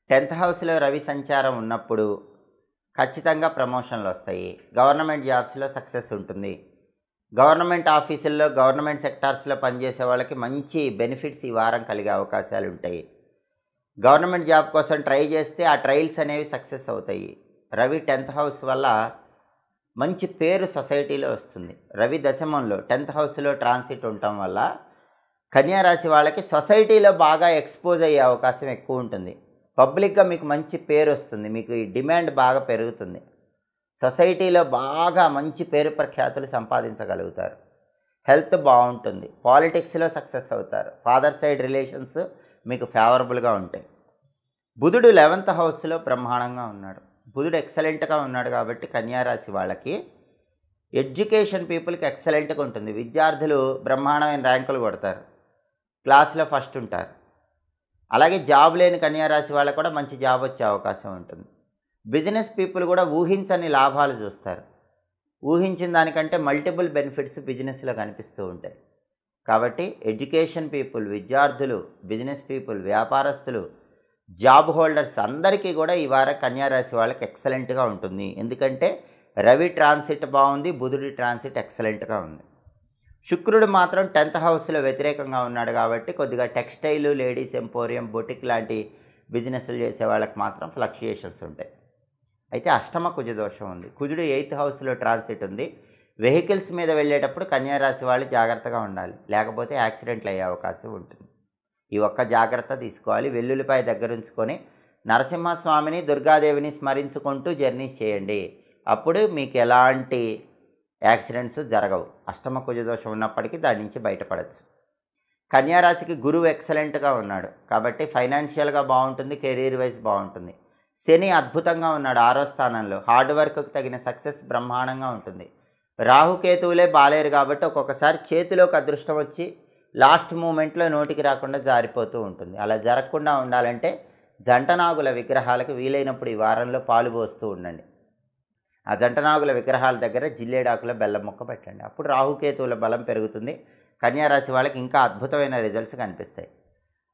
10th హౌస్లో రవి సంచారం ఉన్నప్పుడు ఖచ్చితంగా ప్రమోషన్లు వస్తాయి. గవర్నమెంట్ జాబ్స్లో సక్సెస్ ఉంటుంది. గవర్నమెంట్ ఆఫీసుల్లో గవర్నమెంట్ సెక్టార్స్లో పనిచేసే వాళ్ళకి మంచి బెనిఫిట్స్ ఈ వారం కలిగే అవకాశాలు ఉంటాయి. గవర్నమెంట్ జాబ్ కోసం ట్రై చేస్తే ఆ ట్రయల్స్ అనేవి సక్సెస్ అవుతాయి. రవి 10th హౌస్ వల్ల మంచి పేరు సొసైటీలో వస్తుంది. రవి దశమంలో 10th హౌస్లో ట్రాన్సిట్ ఉండటం వల్ల కన్యారాశి వాళ్ళకి సొసైటీలో బాగా ఎక్స్పోజ్ అయ్యే అవకాశం ఎక్కువ ఉంటుంది. పబ్లిక్గా మీకు మంచి పేరు వస్తుంది. మీకు ఈ డిమాండ్ బాగా పెరుగుతుంది. సొసైటీలో బాగా మంచి పేరు ప్రఖ్యాతులు సంపాదించగలుగుతారు. హెల్త్ బాగుంటుంది. పాలిటిక్స్లో సక్సెస్ అవుతారు. ఫాదర్ సైడ్ రిలేషన్స్ మీకు ఫేవరబుల్గా ఉంటాయి. బుధుడు 11th హౌస్లో బ్రహ్మాండంగా ఉన్నాడు. బుధుడు ఎక్సలెంట్గా ఉన్నాడు కాబట్టి కన్యారాశి వాళ్ళకి ఎడ్యుకేషన్ పీపుల్కి ఎక్సలెంట్గా ఉంటుంది. విద్యార్థులు బ్రహ్మాండమైన ర్యాంకులు కొడతారు. క్లాస్లో ఫస్ట్ ఉంటారు. అలాగే జాబ్ లేని కన్యారాశి వాళ్ళకు కూడా మంచి జాబ్ వచ్చే అవకాశం ఉంటుంది. బిజినెస్ పీపుల్ కూడా ఊహించని లాభాలు చూస్తారు. ఊహించిన దానికంటే మల్టిపుల్ బెనిఫిట్స్ బిజినెస్లో కనిపిస్తూ ఉంటాయి. కాబట్టి ఎడ్యుకేషన్ పీపుల్, విద్యార్థులు, బిజినెస్ పీపుల్, వ్యాపారస్తులు, జాబ్ హోల్డర్స్ అందరికీ కూడా ఈ వారం కన్యారాశి వాళ్ళకి ఎక్సలెంట్గా ఉంటుంది. ఎందుకంటే రవి ట్రాన్సిట్ బాగుంది, బుధుడి ట్రాన్సిట్ ఎక్సలెంట్గా ఉంది. శుక్రుడు మాత్రం 10th హౌస్లో వ్యతిరేకంగా ఉన్నాడు కాబట్టి కొద్దిగా టెక్స్టైల్, లేడీస్ ఎంపోరియం, బొటిక్ లాంటి బిజినెస్లు చేసే వాళ్ళకి మాత్రం ఫ్లక్చుయేషన్స్ ఉంటాయి. అయితే అష్టమ కుజ దోషం ఉంది. కుజుడు 8th హౌస్లో ట్రాన్సిట్ ఉంది. వెహికల్స్ మీద వెళ్ళేటప్పుడు కన్యారాశి వాళ్ళు జాగ్రత్తగా ఉండాలి, లేకపోతే యాక్సిడెంట్లు అయ్యే అవకాశం ఉంటుంది. ఈ ఒక్క జాగ్రత్త తీసుకోవాలి. వెల్లుల్లిపాయ దగ్గర ఉంచుకొని నరసింహస్వామిని, దుర్గాదేవిని స్మరించుకుంటూ జర్నీ చేయండి. అప్పుడు మీకు ఎలాంటి యాక్సిడెంట్స్ జరగవు. అష్టమ కుజ దోషం ఉన్నప్పటికీ దాని నుంచి బయటపడవచ్చు. కన్యారాశికి గురువు ఎక్సలెంట్గా ఉన్నాడు కాబట్టి ఫైనాన్షియల్గా బాగుంటుంది, కెరీర్ వైజ్ బాగుంటుంది. శని అద్భుతంగా ఉన్నాడు 6వ స్థానంలో. హార్డ్ వర్క్కి తగిన సక్సెస్ బ్రహ్మాండంగా ఉంటుంది. రాహుకేతువులే బాలేరు కాబట్టి ఒక్కొక్కసారి చేతిలోకి అదృష్టం వచ్చి లాస్ట్ మూమెంట్లో నోటికి రాకుండా జారిపోతూ ఉంటుంది. అలా జరగకుండా ఉండాలంటే జంటనాగుల విగ్రహాలకు వీలైనప్పుడు ఈ వారంలో పాలు పోస్తూ ఉండండి. ఆ జంటనాగుల విగ్రహాల దగ్గర జిల్లేడాకుల బెల్లం ముక్క పెట్టండి. అప్పుడు రాహుకేతువుల బలం పెరుగుతుంది. కన్యారాశి వాళ్ళకి ఇంకా అద్భుతమైన రిజల్ట్స్ కనిపిస్తాయి.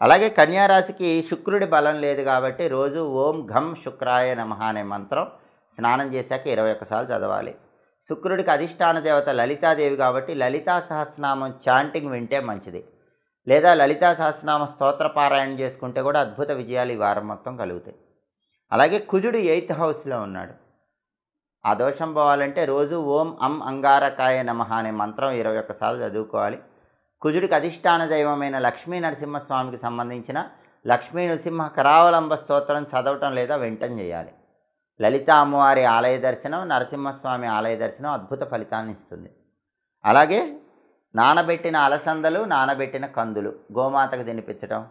అలాగే కన్యారాశికి శుక్రుడి బలం లేదు కాబట్టి రోజు ఓం ఘం శుక్రాయ నమః అనే మంత్రం స్నానం చేశాక 21 సార్లు చదవాలి. శుక్రుడికి అధిష్టాన దేవత లలితాదేవి కాబట్టి లలితా సహస్రనామం చాంటింగ్ వింటే మంచిది. లేదా లలితా సహస్రనామ స్తోత్ర పారాయణ చేసుకుంటే కూడా అద్భుత విజయాలు ఈ వారం మొత్తం కలుగుతాయి. అలాగే కుజుడు 8th హౌస్లో ఉన్నాడు. ఆ దోషం పోవాలంటే రోజు ఓం అం అంగారకాయ నమః అనే మంత్రం 21 సార్లు చదువుకోవాలి. కుజుడికి అధిష్టాన దైవమైన లక్ష్మీ నరసింహస్వామికి సంబంధించిన లక్ష్మీ నరసింహ కరావలంబ స్తోత్రం చదవటం లేదా వింటం చేయాలి. లలితా అమ్మవారి ఆలయ దర్శనం, నరసింహస్వామి ఆలయ దర్శనం అద్భుత ఫలితాన్ని ఇస్తుంది. అలాగే నానబెట్టిన అలసందలు, నానబెట్టిన కందులు గోమాతకు తినిపించడం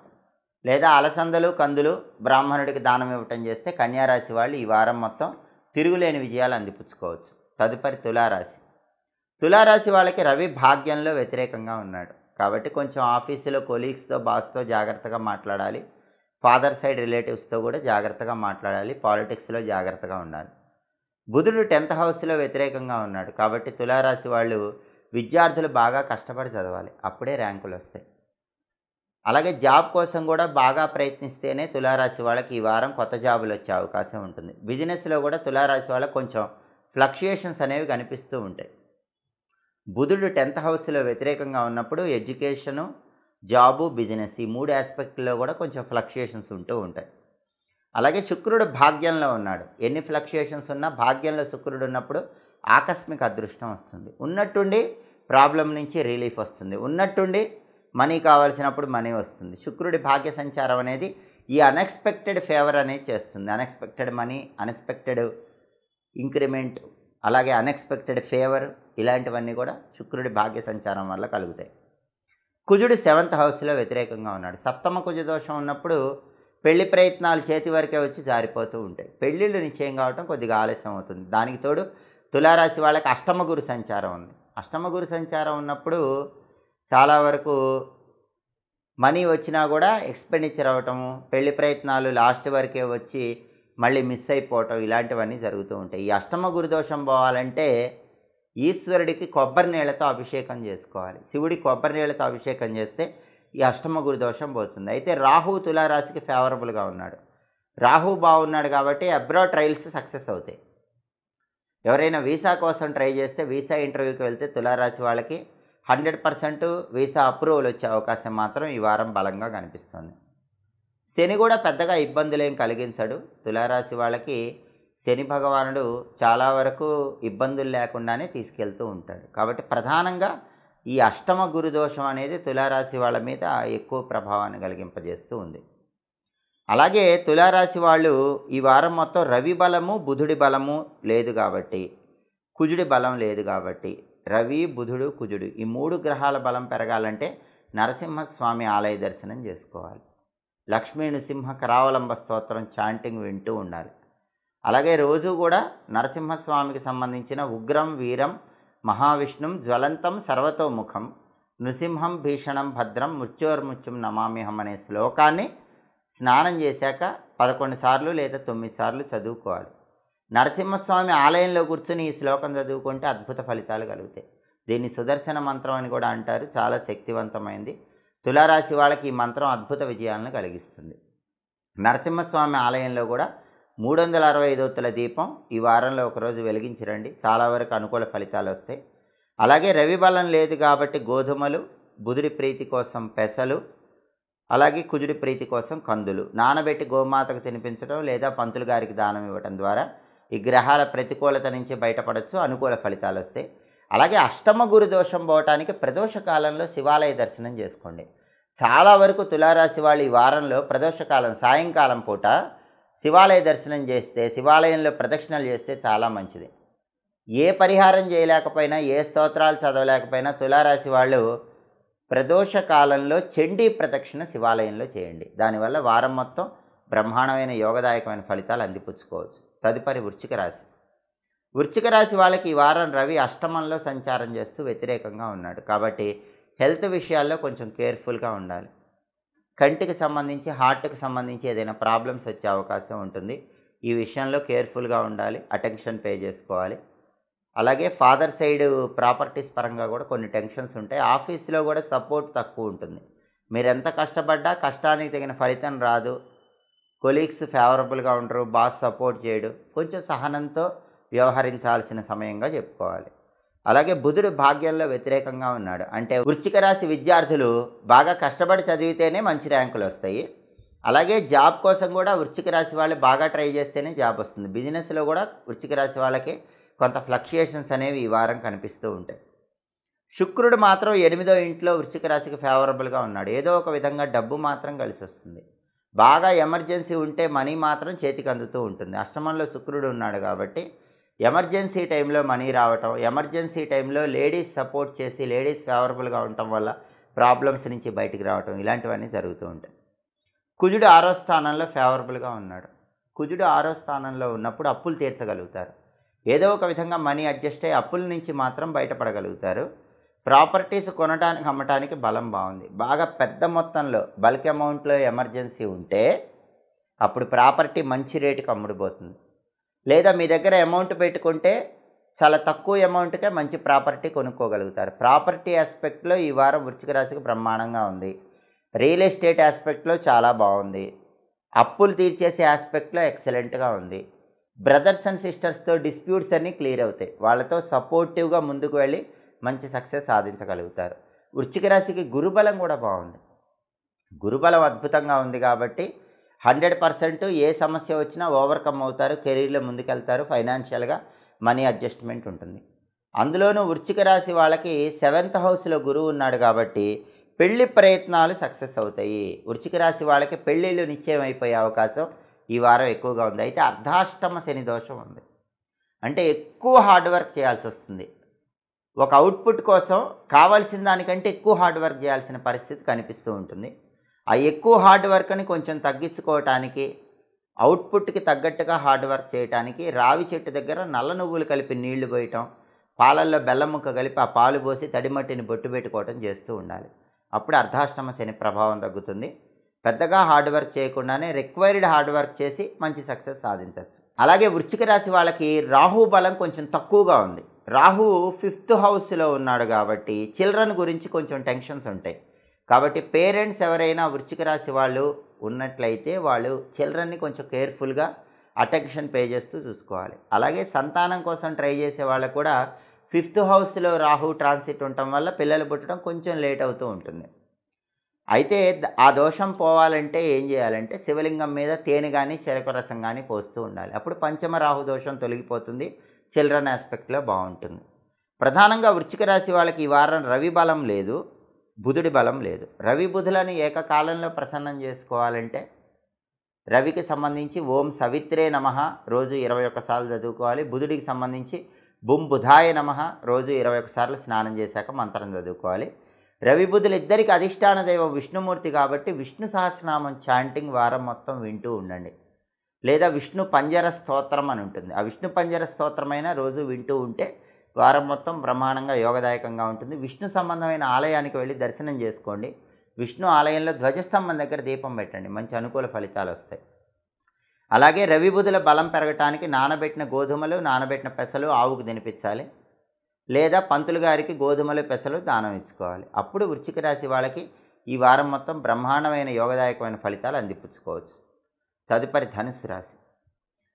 లేదా అలసందలు, కందులు బ్రాహ్మణుడికి దానం ఇవ్వటం చేస్తే కన్యారాశి వాళ్ళు ఈ వారం మొత్తం తిరుగులేని విజయాలు అందిపుచ్చుకోవచ్చు. తదుపరి తులారాశి. తులారాశి వాళ్ళకి రవి భాగ్యంలో వ్యతిరేకంగా ఉన్నాడు కాబట్టి కొంచెం ఆఫీసులో కొలీగ్స్తో, బాస్తో జాగ్రత్తగా మాట్లాడాలి. ఫాదర్ సైడ్ రిలేటివ్స్తో కూడా జాగ్రత్తగా మాట్లాడాలి. పాలిటిక్స్లో జాగ్రత్తగా ఉండాలి. బుధుడు 10th హౌస్లో వ్యతిరేకంగా ఉన్నాడు కాబట్టి తులారాశి వాళ్ళు విద్యార్థులు బాగా కష్టపడి చదవాలి. అప్పుడే ర్యాంకులు వస్తాయి. అలాగే జాబ్ కోసం కూడా బాగా ప్రయత్నిస్తేనే తులారాశి వాళ్ళకి ఈ వారం కొత్త జాబులు వచ్చే అవకాశం ఉంటుంది. బిజినెస్లో కూడా తులారాశి వాళ్ళకి కొంచెం ఫ్లక్చుయేషన్స్ అనేవి కనిపిస్తూ ఉంటాయి. బుధుడు 10th హౌస్లో వ్యతిరేకంగా ఉన్నప్పుడు ఎడ్యుకేషను, జాబు, బిజినెస్ ఈ 3 ఆస్పెక్ట్లో కూడా కొంచెం ఫ్లక్చుయేషన్స్ ఉంటూ ఉంటాయి. అలాగే శుక్రుడు భాగ్యంలో ఉన్నాడు. ఎన్ని ఫ్లక్చుయేషన్స్ ఉన్నా భాగ్యంలో శుక్రుడు ఉన్నప్పుడు ఆకస్మిక అదృష్టం వస్తుంది. ఉన్నట్టుండి ప్రాబ్లం నుంచి రిలీఫ్ వస్తుంది. ఉన్నట్టుండి మనీ కావాల్సినప్పుడు మనీ వస్తుంది. శుక్రుడి భాగ్య సంచారం అనేది ఈ అన్ఎక్స్పెక్టెడ్ ఫేవర్ అనేది చేస్తుంది. అన్ఎక్స్పెక్టెడ్ మనీ, అన్ఎక్స్పెక్టెడ్ ఇంక్రిమెంట్, అలాగే అన్ఎక్స్పెక్టెడ్ ఫేవర్ ఇలాంటివన్నీ కూడా శుక్రుడి భాగ్య సంచారం వల్ల కలుగుతాయి. కుజుడు 7th హౌస్లో వ్యతిరేకంగా ఉన్నాడు. సప్తమ కుజ దోషం ఉన్నప్పుడు పెళ్లి ప్రయత్నాలు చేతి వరకే వచ్చి జారిపోతూ ఉంటాయి. పెళ్ళిళ్ళు నిశ్చయం కావటం కొద్దిగా ఆలస్యం అవుతుంది. దానికి తోడు తులారాశి వాళ్ళకి అష్టమ గురు సంచారం ఉంది. అష్టమ గురు సంచారం ఉన్నప్పుడు చాలా వరకు మనీ వచ్చినా కూడా ఎక్స్‌పెండిచర్ అవ్వటము, పెళ్లి ప్రయత్నాలు లాస్ట్ వరకే వచ్చి మళ్ళీ మిస్ అయిపోవటం ఇలాంటివన్నీ జరుగుతూ ఉంటాయి. ఈ అష్టమ గురుదోషం పోవాలంటే ఈశ్వరుడికి కొబ్బరి నీళ్ళతో అభిషేకం చేసుకోవాలి. శివుడికి కొబ్బరి నీళ్ళతో అభిషేకం చేస్తే ఈ అష్టమ గురుదోషం పోతుంది. అయితే రాహువు తులారాశికి ఫేవరబుల్గా ఉన్నాడు. రాహువు బాగున్నాడు కాబట్టి అబ్రాడ్ ట్రయల్స్ సక్సెస్ అవుతాయి. ఎవరైనా వీసా కోసం ట్రై చేస్తే వీసా ఇంటర్వ్యూకి వెళ్తే తులారాశి వాళ్ళకి 100% వీసా అప్రూవల్ వచ్చే అవకాశం మాత్రం ఈ వారం బలంగా కనిపిస్తుంది. శని కూడా పెద్దగా ఇబ్బందులేం కలిగించడు. తులారాశి వాళ్ళకి శని భగవానుడు చాలా వరకు ఇబ్బందులు లేకుండానే తీసుకెళ్తూ ఉంటాడు. కాబట్టి ప్రధానంగా ఈ అష్టమ గురుదోషం అనేది తులారాశి వాళ్ళ మీద ఎక్కువ ప్రభావాన్ని కలిగింపజేస్తూ ఉంది. అలాగే తులారాశి వాళ్ళు ఈ వారం మొత్తం రవి బలము బుధుడి బలము లేదు కాబట్టి, కుజుడి బలం లేదు కాబట్టి, రవి బుధుడు కుజుడు ఈ 3 గ్రహాల బలం పెరగాలంటే నరసింహస్వామి ఆలయ దర్శనం చేసుకోవాలి. లక్ష్మీ నృసింహ కరావలంబ స్తోత్రం చాంటింగ్ వింటూ ఉండాలి. అలాగే రోజు కూడా నరసింహస్వామికి సంబంధించిన ఉగ్రం వీరం మహావిష్ణుం జ్వలంతం సర్వతోముఖం నృసింహం భీషణం భద్రం మృత్యోర్ముత్యం నమామ్యహం అనే శ్లోకాన్ని స్నానం చేశాక 11 సార్లు లేదా 9 సార్లు చదువుకోవాలి. నరసింహస్వామి ఆలయంలో కూర్చుని ఈ శ్లోకం చదువుకుంటే అద్భుత ఫలితాలు కలుగుతాయి. దీన్ని సుదర్శన మంత్రం అని కూడా అంటారు. చాలా శక్తివంతమైంది. తులారాశి వాళ్ళకి ఈ మంత్రం అద్భుత విజయాలను కలిగిస్తుంది. నరసింహస్వామి ఆలయంలో కూడా 365 ఒత్తుల దీపం ఈ వారంలో ఒకరోజు వెలిగించి రండి. చాలా వరకు అనుకూల ఫలితాలు వస్తాయి. అలాగే రవి బలం లేదు కాబట్టి గోధుమలు, బుధుడి ప్రీతి కోసం పెసలు, అలాగే కుజుడి ప్రీతి కోసం కందులు నానబెట్టి గోమాతకు తినిపించడం లేదా పంతులు గారికి దానం ఇవ్వడం ద్వారా ఈ గ్రహాల ప్రతికూలత నుంచి బయటపడవచ్చు. అనుకూల ఫలితాలు వస్తాయి. అలాగే అష్టమ గురు దోషం పోవటానికి ప్రదోష కాలంలో శివాలయ దర్శనం చేసుకోండి. చాలా వరకు తులారాశి వాళ్ళు ఈ వారంలో ప్రదోషకాలం సాయంకాలం పూట శివాలయ దర్శనం చేస్తే, శివాలయంలో ప్రదక్షిణలు చేస్తే చాలా మంచిది. ఏ పరిహారం చేయలేకపోయినా, ఏ స్తోత్రాలు చదవలేకపోయినా తులారాశి వాళ్ళు ప్రదోష కాలంలో చండీ ప్రదక్షిణ శివాలయంలో చేయండి. దానివల్ల వారం మొత్తం బ్రహ్మాండమైన యోగదాయకమైన ఫలితాలు అందిపుచ్చుకోవచ్చు. తదుపరి వృశ్చిక రాశి. వృశ్చిక రాశి వాళ్ళకి ఈ వారం రవి అష్టమంలో సంచారం చేస్తూ వ్యతిరేకంగా ఉన్నాడు. కాబట్టి హెల్త్ విషయాల్లో కొంచెం కేర్ఫుల్గా ఉండాలి. కంటికి సంబంధించి, హార్ట్కి సంబంధించి ఏదైనా ప్రాబ్లమ్స్ వచ్చే అవకాశం ఉంటుంది. ఈ విషయంలో కేర్ఫుల్గా ఉండాలి. అటెన్షన్ పే చేసుకోవాలి. అలాగే ఫాదర్ సైడ్ ప్రాపర్టీస్ పరంగా కూడా కొన్ని టెన్షన్స్ ఉంటాయి. ఆఫీస్లో కూడా సపోర్ట్ తక్కువ ఉంటుంది. మీరు ఎంత కష్టపడ్డా కష్టానికి తగిన ఫలితం రాదు. కొలీగ్స్ ఫేవరబుల్గా ఉండరు, బాస్ సపోర్ట్ చేయడు. కొంచెం సహనంతో వ్యవహరించాల్సిన సమయంగా చెప్పుకోవాలి. అలాగే బుధుడు భాగ్యంలో వ్యతిరేకంగా ఉన్నాడు. అంటే వృశ్చిక రాశి విద్యార్థులు బాగా కష్టపడి చదివితేనే మంచి ర్యాంకులు వస్తాయి. అలాగే జాబ్ కోసం కూడా వృశ్చిక రాశి వాళ్ళు బాగా ట్రై చేస్తేనే జాబ్ వస్తుంది. బిజినెస్లో కూడా వృశ్చిక రాశి వాళ్ళకి కొంత ఫ్లక్చుయేషన్స్ అనేవి ఈ వారం కనిపిస్తూ ఉంటాయి. శుక్రుడు మాత్రం 8వ ఇంట్లో వృశ్చిక రాశికి ఫేవరబుల్గా ఉన్నాడు. ఏదో ఒక విధంగా డబ్బు మాత్రం కలిసి వస్తుంది. బాగా ఎమర్జెన్సీ ఉంటే మనీ మాత్రం చేతికి అందుతూ ఉంటుంది. అష్టమంలో శుక్రుడు ఉన్నాడు కాబట్టి ఎమర్జెన్సీ టైంలో మనీ రావటం, ఎమర్జెన్సీ టైంలో లేడీస్ సపోర్ట్ చేసి లేడీస్ ఫేవరబుల్గా ఉండటం వల్ల ప్రాబ్లమ్స్ నుంచి బయటికి రావటం ఇలాంటివన్నీ జరుగుతూ ఉంటాయి. కుజుడు 6వ స్థానంలో ఫేవరబుల్గా ఉన్నాడు. కుజుడు 6వ స్థానంలో ఉన్నప్పుడు అప్పులు తీర్చగలుగుతారు. ఏదో ఒక విధంగా మనీ అడ్జస్ట్ అయ్యి అప్పుల నుంచి మాత్రం బయటపడగలుగుతారు. ప్రాపర్టీస్ కొనడానికి అమ్మటానికి బలం బాగుంది. బాగా పెద్ద మొత్తంలో బల్క్ అమౌంట్లో ఎమర్జెన్సీ ఉంటే అప్పుడు ప్రాపర్టీ మంచి రేటుకి అమ్ముడుపోతుంది. లేదా మీ దగ్గర అమౌంట్ పెట్టుకుంటే చాలా తక్కువ అమౌంట్కే మంచి ప్రాపర్టీ కొనుక్కోగలుగుతారు. ప్రాపర్టీ ఆస్పెక్ట్లో ఈ వారం వృశ్చిక రాశికి బ్రహ్మాండంగా ఉంది. రియల్ ఎస్టేట్ ఆస్పెక్ట్లో చాలా బాగుంది. అప్పులు తీర్చేసే ఆస్పెక్ట్లో ఎక్సలెంట్గా ఉంది. బ్రదర్స్ అండ్ సిస్టర్స్తో డిస్ప్యూట్స్ అన్నీ క్లియర్ అవుతాయి. వాళ్ళతో సపోర్టివ్గా ముందుకు వెళ్ళి మంచి సక్సెస్ సాధించగలుగుతారు. వృశ్చిక రాశికి గురుబలం కూడా బాగుంది. గురుబలం అద్భుతంగా ఉంది కాబట్టి 100% ఏ సమస్య వచ్చినా ఓవర్కమ్ అవుతారు. కెరీర్లో ముందుకెళ్తారు. ఫైనాన్షియల్గా మనీ అడ్జస్ట్మెంట్ ఉంటుంది. అందులోనూ వృశ్చిక రాశి వాళ్ళకి 7th హౌస్లో గురువు ఉన్నాడు కాబట్టి పెళ్లి ప్రయత్నాలు సక్సెస్ అవుతాయి. వృశ్చిక రాశి వాళ్ళకి పెళ్ళిళ్ళు నిశ్చయం అయిపోయే అవకాశం ఈ వారం ఎక్కువగా ఉంది. అయితే అర్ధాష్టమ శని దోషం ఉంది. అంటే ఎక్కువ హార్డ్ వర్క్ చేయాల్సి వస్తుంది. ఒక అవుట్పుట్ కోసం కావాల్సిన దానికంటే ఎక్కువ హార్డ్ వర్క్ చేయాల్సిన పరిస్థితి కనిపిస్తూ ఉంటుంది. ఆ ఎక్కువ హార్డ్ వర్క్ని కొంచెం తగ్గించుకోవటానికి, అవుట్పుట్కి తగ్గట్టుగా హార్డ్ వర్క్ చేయడానికి రావి చెట్టు దగ్గర నల్ల నువ్వులు కలిపి నీళ్లు పోయటం, పాలల్లో బెల్లం ముక్క కలిపి ఆ పాలు పోసి తడిమట్టిని బొట్టు పెట్టుకోవటం చేస్తూ ఉండాలి. అప్పుడు అర్ధాష్టమ శని ప్రభావం తగ్గుతుంది. పెద్దగా హార్డ్ వర్క్ చేయకుండానే రిక్వైర్డ్ హార్డ్ వర్క్ చేసి మంచి సక్సెస్ సాధించవచ్చు. అలాగే వృశ్చిక రాశి వాళ్ళకి రాహు బలం కొంచెం తక్కువగా ఉంది. రాహు 5th హౌస్లో ఉన్నాడు కాబట్టి చిల్డ్రన్ గురించి కొంచెం టెన్షన్స్ ఉంటాయి. కాబట్టి పేరెంట్స్ ఎవరైనా వృశ్చిక రాశి వాళ్ళు ఉన్నట్లయితే వాళ్ళు చిల్డ్రన్ని కొంచెం కేర్ఫుల్గా అటెన్షన్ పే చేస్తూ చూసుకోవాలి. అలాగే సంతానం కోసం ట్రై చేసే వాళ్ళకు కూడా 5th హౌస్లో రాహు ట్రాన్సిట్ ఉండటం వల్ల పిల్లలు పుట్టడం కొంచెం లేట్ అవుతూ ఉంటుంది. అయితే ఆ దోషం పోవాలంటే ఏం చేయాలంటే శివలింగం మీద తేనె కానీ చెరకు రసం కానీ పోస్తూ ఉండాలి. అప్పుడు పంచమ రాహు దోషం తొలగిపోతుంది. చిల్డ్రన్ ఆస్పెక్ట్లో బాగుంటుంది. ప్రధానంగా వృశ్చిక రాశి వాళ్ళకి ఈ వారం రవి బలం లేదు, బుధుడి బలం లేదు. రవి బుధులను ఏకకాలంలో ప్రసన్నం చేసుకోవాలంటే రవికి సంబంధించి ఓం సవిత్రే నమః రోజు 21 సార్లు చదువుకోవాలి. బుధుడికి సంబంధించి బుం బుధాయ నమః రోజు 21 సార్లు స్నానం చేశాక మంత్రం చదువుకోవాలి. రవి బుధులు ఇద్దరికి అధిష్టాన దైవం విష్ణుమూర్తి కాబట్టి విష్ణు సహస్రనామం చాంటింగ్ వారం మొత్తం వింటూ ఉండండి. లేదా విష్ణు పంజర స్తోత్రం అని ఉంటుంది. ఆ విష్ణు పంజర స్తోత్రమైన రోజు వింటూ ఉంటే వారం మొత్తం బ్రహ్మాండంగా యోగదాయకంగా ఉంటుంది. విష్ణు సంబంధమైన ఆలయానికి వెళ్ళి దర్శనం చేసుకోండి. విష్ణు ఆలయంలో ధ్వజస్తంభం దగ్గర దీపం పెట్టండి. మంచి అనుకూల ఫలితాలు వస్తాయి. అలాగే రవి బుధుల బలం పెరగటానికి నానబెట్టిన గోధుమలు, నానబెట్టిన పెసలు ఆవుకు తినిపించాలి. లేదా పంతులు గారికి గోధుమలు, పెసలు దానం ఇచ్చుకోవాలి. అప్పుడు వృశ్చిక రాశి వాళ్ళకి ఈ వారం మొత్తం బ్రహ్మాండమైన యోగదాయకమైన ఫలితాలు అందిపుచ్చుకోవచ్చు. తదుపరి ధనుస్సు రాశి.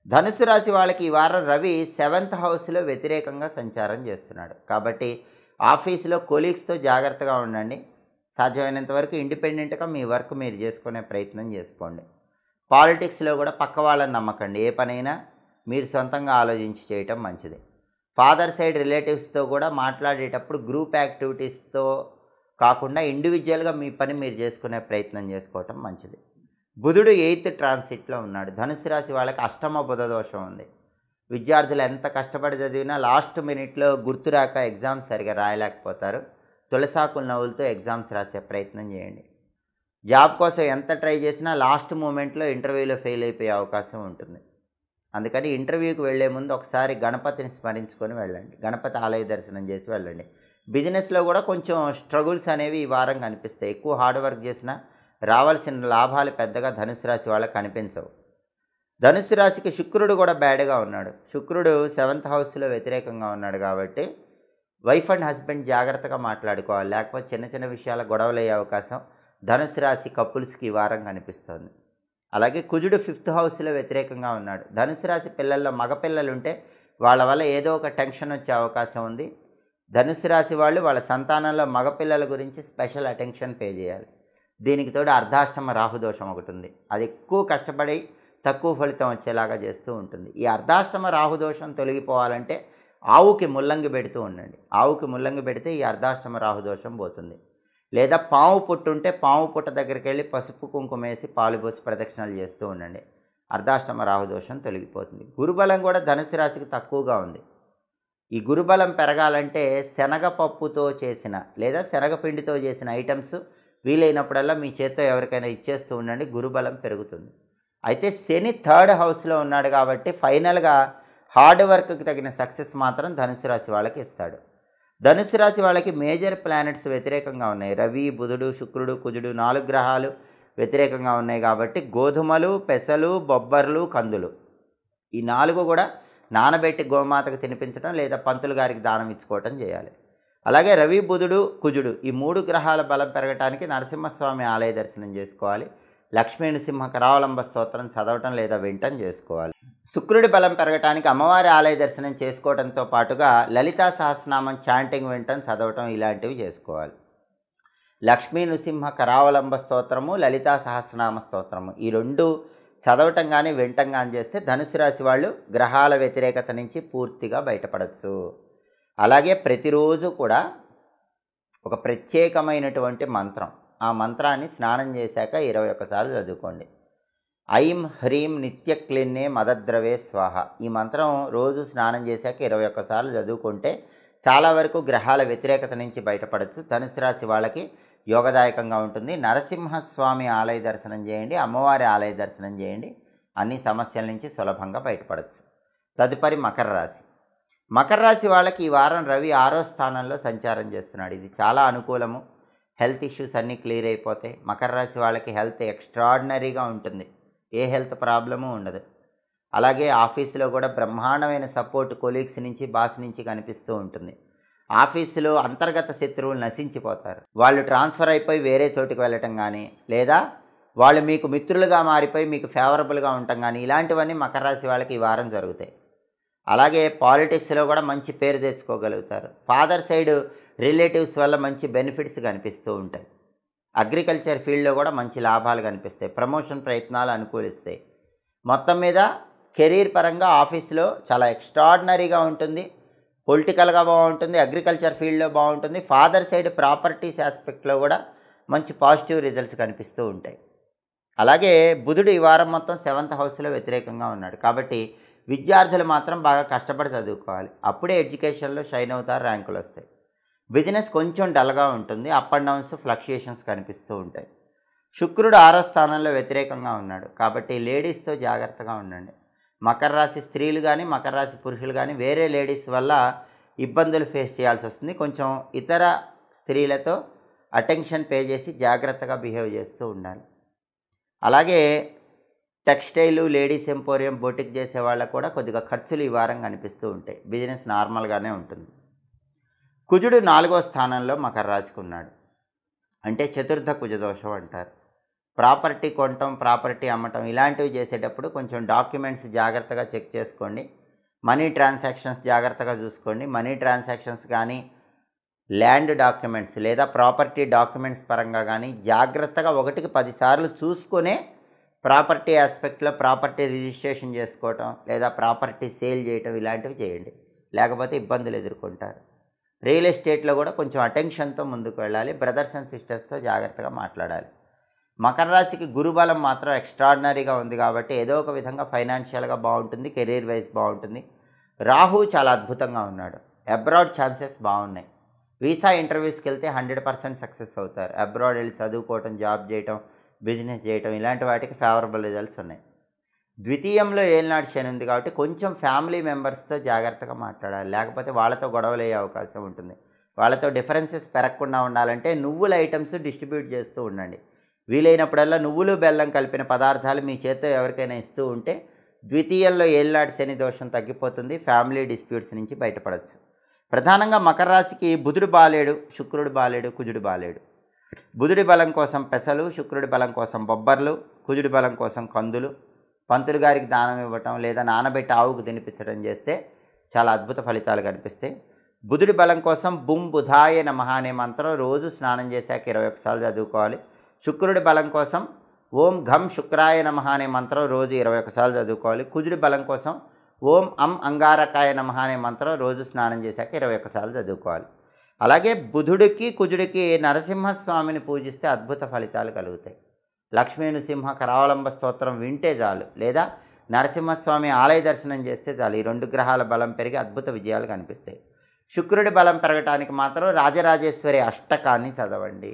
ధనుస్సు రాశి వాళ్ళకి ఈ వారం రవి 7th హౌస్లో వ్యతిరేకంగా సంచారం చేస్తున్నాడు. కాబట్టి ఆఫీసులో కొలీగ్స్తో జాగ్రత్తగా ఉండండి. సాధ్యమైనంత వరకు ఇండిపెండెంట్గా మీ వర్క్ మీరు చేసుకునే ప్రయత్నం చేసుకోండి. పాలిటిక్స్లో కూడా పక్క వాళ్ళని నమ్మకండి. ఏ పనైనా మీరు సొంతంగా ఆలోచించి చేయటం మంచిది. ఫాదర్ సైడ్ రిలేటివ్స్తో కూడా మాట్లాడేటప్పుడు గ్రూప్ యాక్టివిటీస్తో కాకుండా ఇండివిజువల్గా మీ పని మీరు చేసుకునే ప్రయత్నం చేసుకోవటం మంచిది. బుధుడు 8th ట్రాన్సిట్లో ఉన్నాడు. ధనుసు రాశి వాళ్ళకి అష్టమ బుధ దోషం ఉంది. విద్యార్థులు ఎంత కష్టపడి చదివినా లాస్ట్ మినిట్లో గుర్తురాక ఎగ్జామ్స్ సరిగా రాయలేకపోతారు. తులసాకుల నవ్వులతో ఎగ్జామ్స్ రాసే ప్రయత్నం చేయండి. జాబ్ కోసం ఎంత ట్రై చేసినా లాస్ట్ మూమెంట్లో ఇంటర్వ్యూలో ఫెయిల్ అయిపోయే అవకాశం ఉంటుంది. అందుకని ఇంటర్వ్యూకి వెళ్లే ముందు ఒకసారి గణపతిని స్మరించుకొని వెళ్ళండి. గణపతి ఆలయ దర్శనం చేసి వెళ్ళండి. బిజినెస్లో కూడా కొంచెం స్ట్రగుల్స్ అనేవి ఈ వారం కనిపిస్తాయి. ఎక్కువ హార్డ్ వర్క్ చేసినా రావాల్సిన లాభాలు పెద్దగా ధనుసు రాశి వాళ్ళకి కనిపించవు. ధనుసు రాశికి శుక్రుడు కూడా బ్యాడ్గా ఉన్నాడు. శుక్రుడు 7th హౌస్లో వ్యతిరేకంగా ఉన్నాడు కాబట్టి వైఫ్ అండ్ హస్బెండ్ జాగ్రత్తగా మాట్లాడుకోవాలి. లేకపోతే చిన్న చిన్న విషయాల గొడవలు అయ్యే అవకాశం ధనుసు రాశి కపుల్స్కి ఈ వారం కనిపిస్తుంది. అలాగే కుజుడు 5th హౌస్లో వ్యతిరేకంగా ఉన్నాడు. ధనుసు రాశి పిల్లల్లో మగపిల్లలు ఉంటే వాళ్ళ వల్ల ఏదో ఒక టెన్షన్ వచ్చే అవకాశం ఉంది. ధనుసు రాశి వాళ్ళు వాళ్ళ సంతానంలో మగపిల్లల గురించి స్పెషల్ అటెన్షన్ పే చేయాలి. దీనికి తోడు అర్ధాష్టమ రాహుదోషం ఒకటి ఉంది. అది ఎక్కువ కష్టపడి తక్కువ ఫలితం వచ్చేలాగా చేస్తూ ఉంటుంది. ఈ అర్ధాష్టమ రాహుదోషం తొలగిపోవాలంటే ఆవుకి ముల్లంగి పెడుతూ ఉండండి. ఆవుకి ముల్లంగి పెడితే ఈ అర్ధాష్టమ రాహుదోషం పోతుంది. లేదా పాము పుట్టు ఉంటే పాము పుట్ట దగ్గరికి వెళ్ళి పసుపు కుంకుమ వేసి పాలు పోసి ప్రదక్షిణలు చేస్తూ ఉండండి. అర్ధాష్టమ రాహుదోషం తొలగిపోతుంది. గురుబలం కూడా ధనుసు రాశికి తక్కువగా ఉంది. ఈ గురుబలం పెరగాలంటే శనగపప్పుతో చేసిన లేదా శనగపిండితో చేసిన ఐటమ్స్ వీలైనప్పుడల్లా మీ చేత్తో ఎవరికైనా ఇచ్చేస్తూ ఉండండి. గురుబలం పెరుగుతుంది. అయితే శని 3rd హౌస్లో ఉన్నాడు కాబట్టి ఫైనల్గా హార్డ్ వర్క్కి తగిన సక్సెస్ మాత్రం ధనుసు రాశి వాళ్ళకి ఇస్తాడు. ధనుసు రాశి వాళ్ళకి మేజర్ ప్లానెట్స్ వ్యతిరేకంగా ఉన్నాయి. రవి, బుధుడు, శుక్రుడు, కుజుడు 4 గ్రహాలు వ్యతిరేకంగా ఉన్నాయి కాబట్టి గోధుమలు, పెసలు, బొబ్బర్లు, కందులు ఈ 4 కూడా నానబెట్టి గోమాతకు తినిపించడం లేదా పంతులు గారికి దానం ఇచ్చుకోవటం చేయాలి. అలాగే రవి, బుధుడు, కుజుడు ఈ 3 గ్రహాల బలం పెరగడానికి నరసింహస్వామి ఆలయ దర్శనం చేసుకోవాలి. లక్ష్మీ నృసింహ కరావలంబ స్తోత్రం చదవటం లేదా వింటం చేసుకోవాలి. శుక్రుడి బలం పెరగటానికి అమ్మవారి ఆలయ దర్శనం చేసుకోవడంతో పాటుగా లలితా సహస్రనామం చాంటింగ్ వింటం చదవటం ఇలాంటివి చేసుకోవాలి. లక్ష్మీ నృసింహ కరావలంబ స్తోత్రము, లలితా సహస్రనామ స్తోత్రము ఈ 2 చదవటం కానీ వింటం కానీ చేస్తే ధనుసు రాశి వాళ్ళు గ్రహాల వ్యతిరేకత నుంచి పూర్తిగా బయటపడవచ్చు. అలాగే ప్రతిరోజు కూడా ఒక ప్రత్యేకమైనటువంటి మంత్రం, ఆ మంత్రాన్ని స్నానం చేశాక 21 సార్లు చదువుకోండి. ఐం హ్రీం నిత్య క్లిన్నే మదద్రవే స్వాహ ఈ మంత్రం రోజు స్నానం చేశాక 21 సార్లు చదువుకుంటే చాలా వరకు గ్రహాల వ్యతిరేకత నుంచి బయటపడవచ్చు. ధనుసు రాశి వాళ్ళకి యోగదాయకంగా ఉంటుంది. నరసింహస్వామి ఆలయ దర్శనం చేయండి, అమ్మవారి ఆలయ దర్శనం చేయండి. అన్ని సమస్యల నుంచి సులభంగా బయటపడవచ్చు. తదుపరి మకర రాశి. మకర రాశి వాళ్ళకి ఈ వారం రవి 6వ స్థానంలో సంచారం చేస్తున్నాడు. ఇది చాలా అనుకూలము. హెల్త్ ఇష్యూస్ అన్నీ క్లియర్ అయిపోతాయి. మకర రాశి వాళ్ళకి హెల్త్ ఎక్స్ట్రాడినరీగా ఉంటుంది. ఏ హెల్త్ ప్రాబ్లము ఉండదు. అలాగే ఆఫీసులో కూడా బ్రహ్మాండమైన సపోర్ట్ కొలీగ్స్ నుంచి, బాస్ నుంచి కనిపిస్తూ ఉంటుంది. ఆఫీసులో అంతర్గత శత్రువులు నశించిపోతారు. వాళ్ళు ట్రాన్స్ఫర్ అయిపోయి వేరే చోటుకు వెళ్ళటం కానీ, లేదా వాళ్ళు మీకు మిత్రులుగా మారిపోయి మీకు ఫేవరబుల్గా ఉండటం కానీ, ఇలాంటివన్నీ మకర రాశి వాళ్ళకి ఈ వారం జరుగుతాయి. అలాగే పాలిటిక్స్లో కూడా మంచి పేరు తెచ్చుకోగలుగుతారు. ఫాదర్ సైడ్ రిలేటివ్స్ వల్ల మంచి బెనిఫిట్స్ కనిపిస్తూ ఉంటాయి. అగ్రికల్చర్ ఫీల్డ్లో కూడా మంచి లాభాలు కనిపిస్తాయి. ప్రమోషన్ ప్రయత్నాలు అనుకూలిస్తాయి. మొత్తం మీద కెరీర్ పరంగా ఆఫీస్లో చాలా ఎక్స్ట్రాడినరీగా ఉంటుంది. పొలిటికల్గా బాగుంటుంది. అగ్రికల్చర్ ఫీల్డ్లో బాగుంటుంది. ఫాదర్ సైడ్ ప్రాపర్టీస్ ఆస్పెక్ట్లో కూడా మంచి పాజిటివ్ రిజల్ట్స్ కనిపిస్తూ ఉంటాయి. అలాగే బుధుడు ఈ వారం మొత్తం 7th హౌస్లో వ్యతిరేకంగా ఉన్నాడు. కాబట్టి విద్యార్థులు మాత్రం బాగా కష్టపడి చదువుకోవాలి. అప్పుడే ఎడ్యుకేషన్లో షైన్ అవుతారు, ర్యాంకులు వస్తాయి. బిజినెస్ కొంచెం డల్గా ఉంటుంది. అప్ అండ్ డౌన్స్, ఫ్లక్చుయేషన్స్ కనిపిస్తూ ఉంటాయి. శుక్రుడు 6వ స్థానంలో వ్యతిరేకంగా ఉన్నాడు. కాబట్టి లేడీస్తో జాగ్రత్తగా ఉండండి. మకర రాశి స్త్రీలు కానీ, మకర రాశి పురుషులు కానీ వేరే లేడీస్ వల్ల ఇబ్బందులు ఫేస్ చేయాల్సి వస్తుంది. కొంచెం ఇతర స్త్రీలతో అటెన్షన్ పే చేసి జాగ్రత్తగా బిహేవ్ చేస్తూ ఉండాలి. అలాగే టెక్స్టైలు, లేడీస్ ఎంపోరియం, బొటిక్ చేసే వాళ్ళకు కూడా కొద్దిగా ఖర్చులు ఈ వారం కనిపిస్తూ ఉంటాయి. బిజినెస్ నార్మల్గానే ఉంటుంది. కుజుడు 4వ స్థానంలో మకర రాశికి ఉన్నాడు. అంటే చతుర్థ కుజదోషం అంటారు. ప్రాపర్టీ కొనటం, ప్రాపర్టీ అమ్మటం ఇలాంటివి చేసేటప్పుడు కొంచెం డాక్యుమెంట్స్ జాగ్రత్తగా చెక్ చేసుకోండి. మనీ ట్రాన్సాక్షన్స్ జాగ్రత్తగా చూసుకోండి. మనీ ట్రాన్సాక్షన్స్ కానీ, ల్యాండ్ డాక్యుమెంట్స్ లేదా ప్రాపర్టీ డాక్యుమెంట్స్ పరంగా కానీ జాగ్రత్తగా 1కి 10 సార్లు చూసుకునే ప్రాపర్టీ ఆస్పెక్ట్లో ప్రాపర్టీ రిజిస్ట్రేషన్ చేసుకోవటం లేదా ప్రాపర్టీ సేల్ చేయటం ఇలాంటివి చేయండి. లేకపోతే ఇబ్బందులు ఎదుర్కొంటారు. రియల్ ఎస్టేట్లో కూడా కొంచెం అటెన్షన్తో ముందుకు వెళ్ళాలి. బ్రదర్స్ అండ్ సిస్టర్స్తో జాగ్రత్తగా మాట్లాడాలి. మకర రాశికి గురుబలం మాత్రం ఎక్స్ట్రాడినరీగా ఉంది. కాబట్టి ఏదో ఒక విధంగా ఫైనాన్షియల్గా బాగుంటుంది. కెరీర్ వైజ్ బాగుంటుంది. రాహు చాలా అద్భుతంగా ఉన్నాడు. అబ్రాడ్ ఛాన్సెస్ బాగున్నాయి. వీసా ఇంటర్వ్యూస్కి వెళ్తే 100% సక్సెస్ అవుతారు. అబ్రాడ్ వెళ్ళి చదువుకోవటం, జాబ్ చేయటం, బిజినెస్ చేయటం ఇలాంటి వాటికి ఫేవరబుల్ రిజల్ట్స్ ఉన్నాయి. ద్వితీయంలో ఏలినాడు శని ఉంది కాబట్టి కొంచెం ఫ్యామిలీ మెంబర్స్తో జాగ్రత్తగా మాట్లాడాలి. లేకపోతే వాళ్ళతో గొడవలు అయ్యే అవకాశం ఉంటుంది. వాళ్ళతో డిఫరెన్సెస్ పెరగకుండా ఉండాలంటే నువ్వుల ఐటమ్స్ డిస్ట్రిబ్యూట్ చేస్తూ ఉండండి. వీలైనప్పుడల్లా నువ్వులు బెల్లం కలిపిన పదార్థాలు మీ చేత్తో ఎవరికైనా ఇస్తూ ఉంటే ద్వితీయంలో ఏలినాడు శని దోషం తగ్గిపోతుంది. ఫ్యామిలీ డిస్ప్యూట్స్ నుంచి బయటపడవచ్చు. ప్రధానంగా మకర రాశికి బుధుడు బాలేడు, శుక్రుడు బాలేడు, కుజుడు బాలేడు. బుధుడి బలం కోసం పెసలు, శుక్రుడి బలం కోసం బొబ్బర్లు, కుజుడి బలం కోసం కందులు, పంతులు గారికి దానం ఇవ్వటం లేదా నానబెట్టి ఆవుకు తినిపించడం చేస్తే చాలా అద్భుత ఫలితాలు కనిపిస్తాయి. బుధుడి బలం కోసం బుం బుధాయ నమః అనే మంత్రం రోజు స్నానం చేశాక 21 సార్లు చదువుకోవాలి. శుక్రుడి బలం కోసం ఓం ఘం శుక్రాయ నమః అనే మంత్రం రోజు 21 సార్లు చదువుకోవాలి. కుజుడి బలం కోసం ఓం అం అంగారకాయ నమః అనే మంత్రం రోజు స్నానం చేశాక 21 సార్లు చదువుకోవాలి. అలాగే బుధుడికి, కుజుడికి నరసింహస్వామిని పూజిస్తే అద్భుత ఫలితాలు కలుగుతాయి. లక్ష్మీ నృసింహ కరావలంబ స్తోత్రం వింటే చాలు, లేదా నరసింహస్వామి ఆలయ దర్శనం చేస్తే చాలు. ఈ 2 గ్రహాల బలం పెరిగి అద్భుత విజయాలు కనిపిస్తాయి. శుక్రుడి బలం పెరగటానికి మాత్రం రాజరాజేశ్వరి అష్టకాన్ని చదవండి.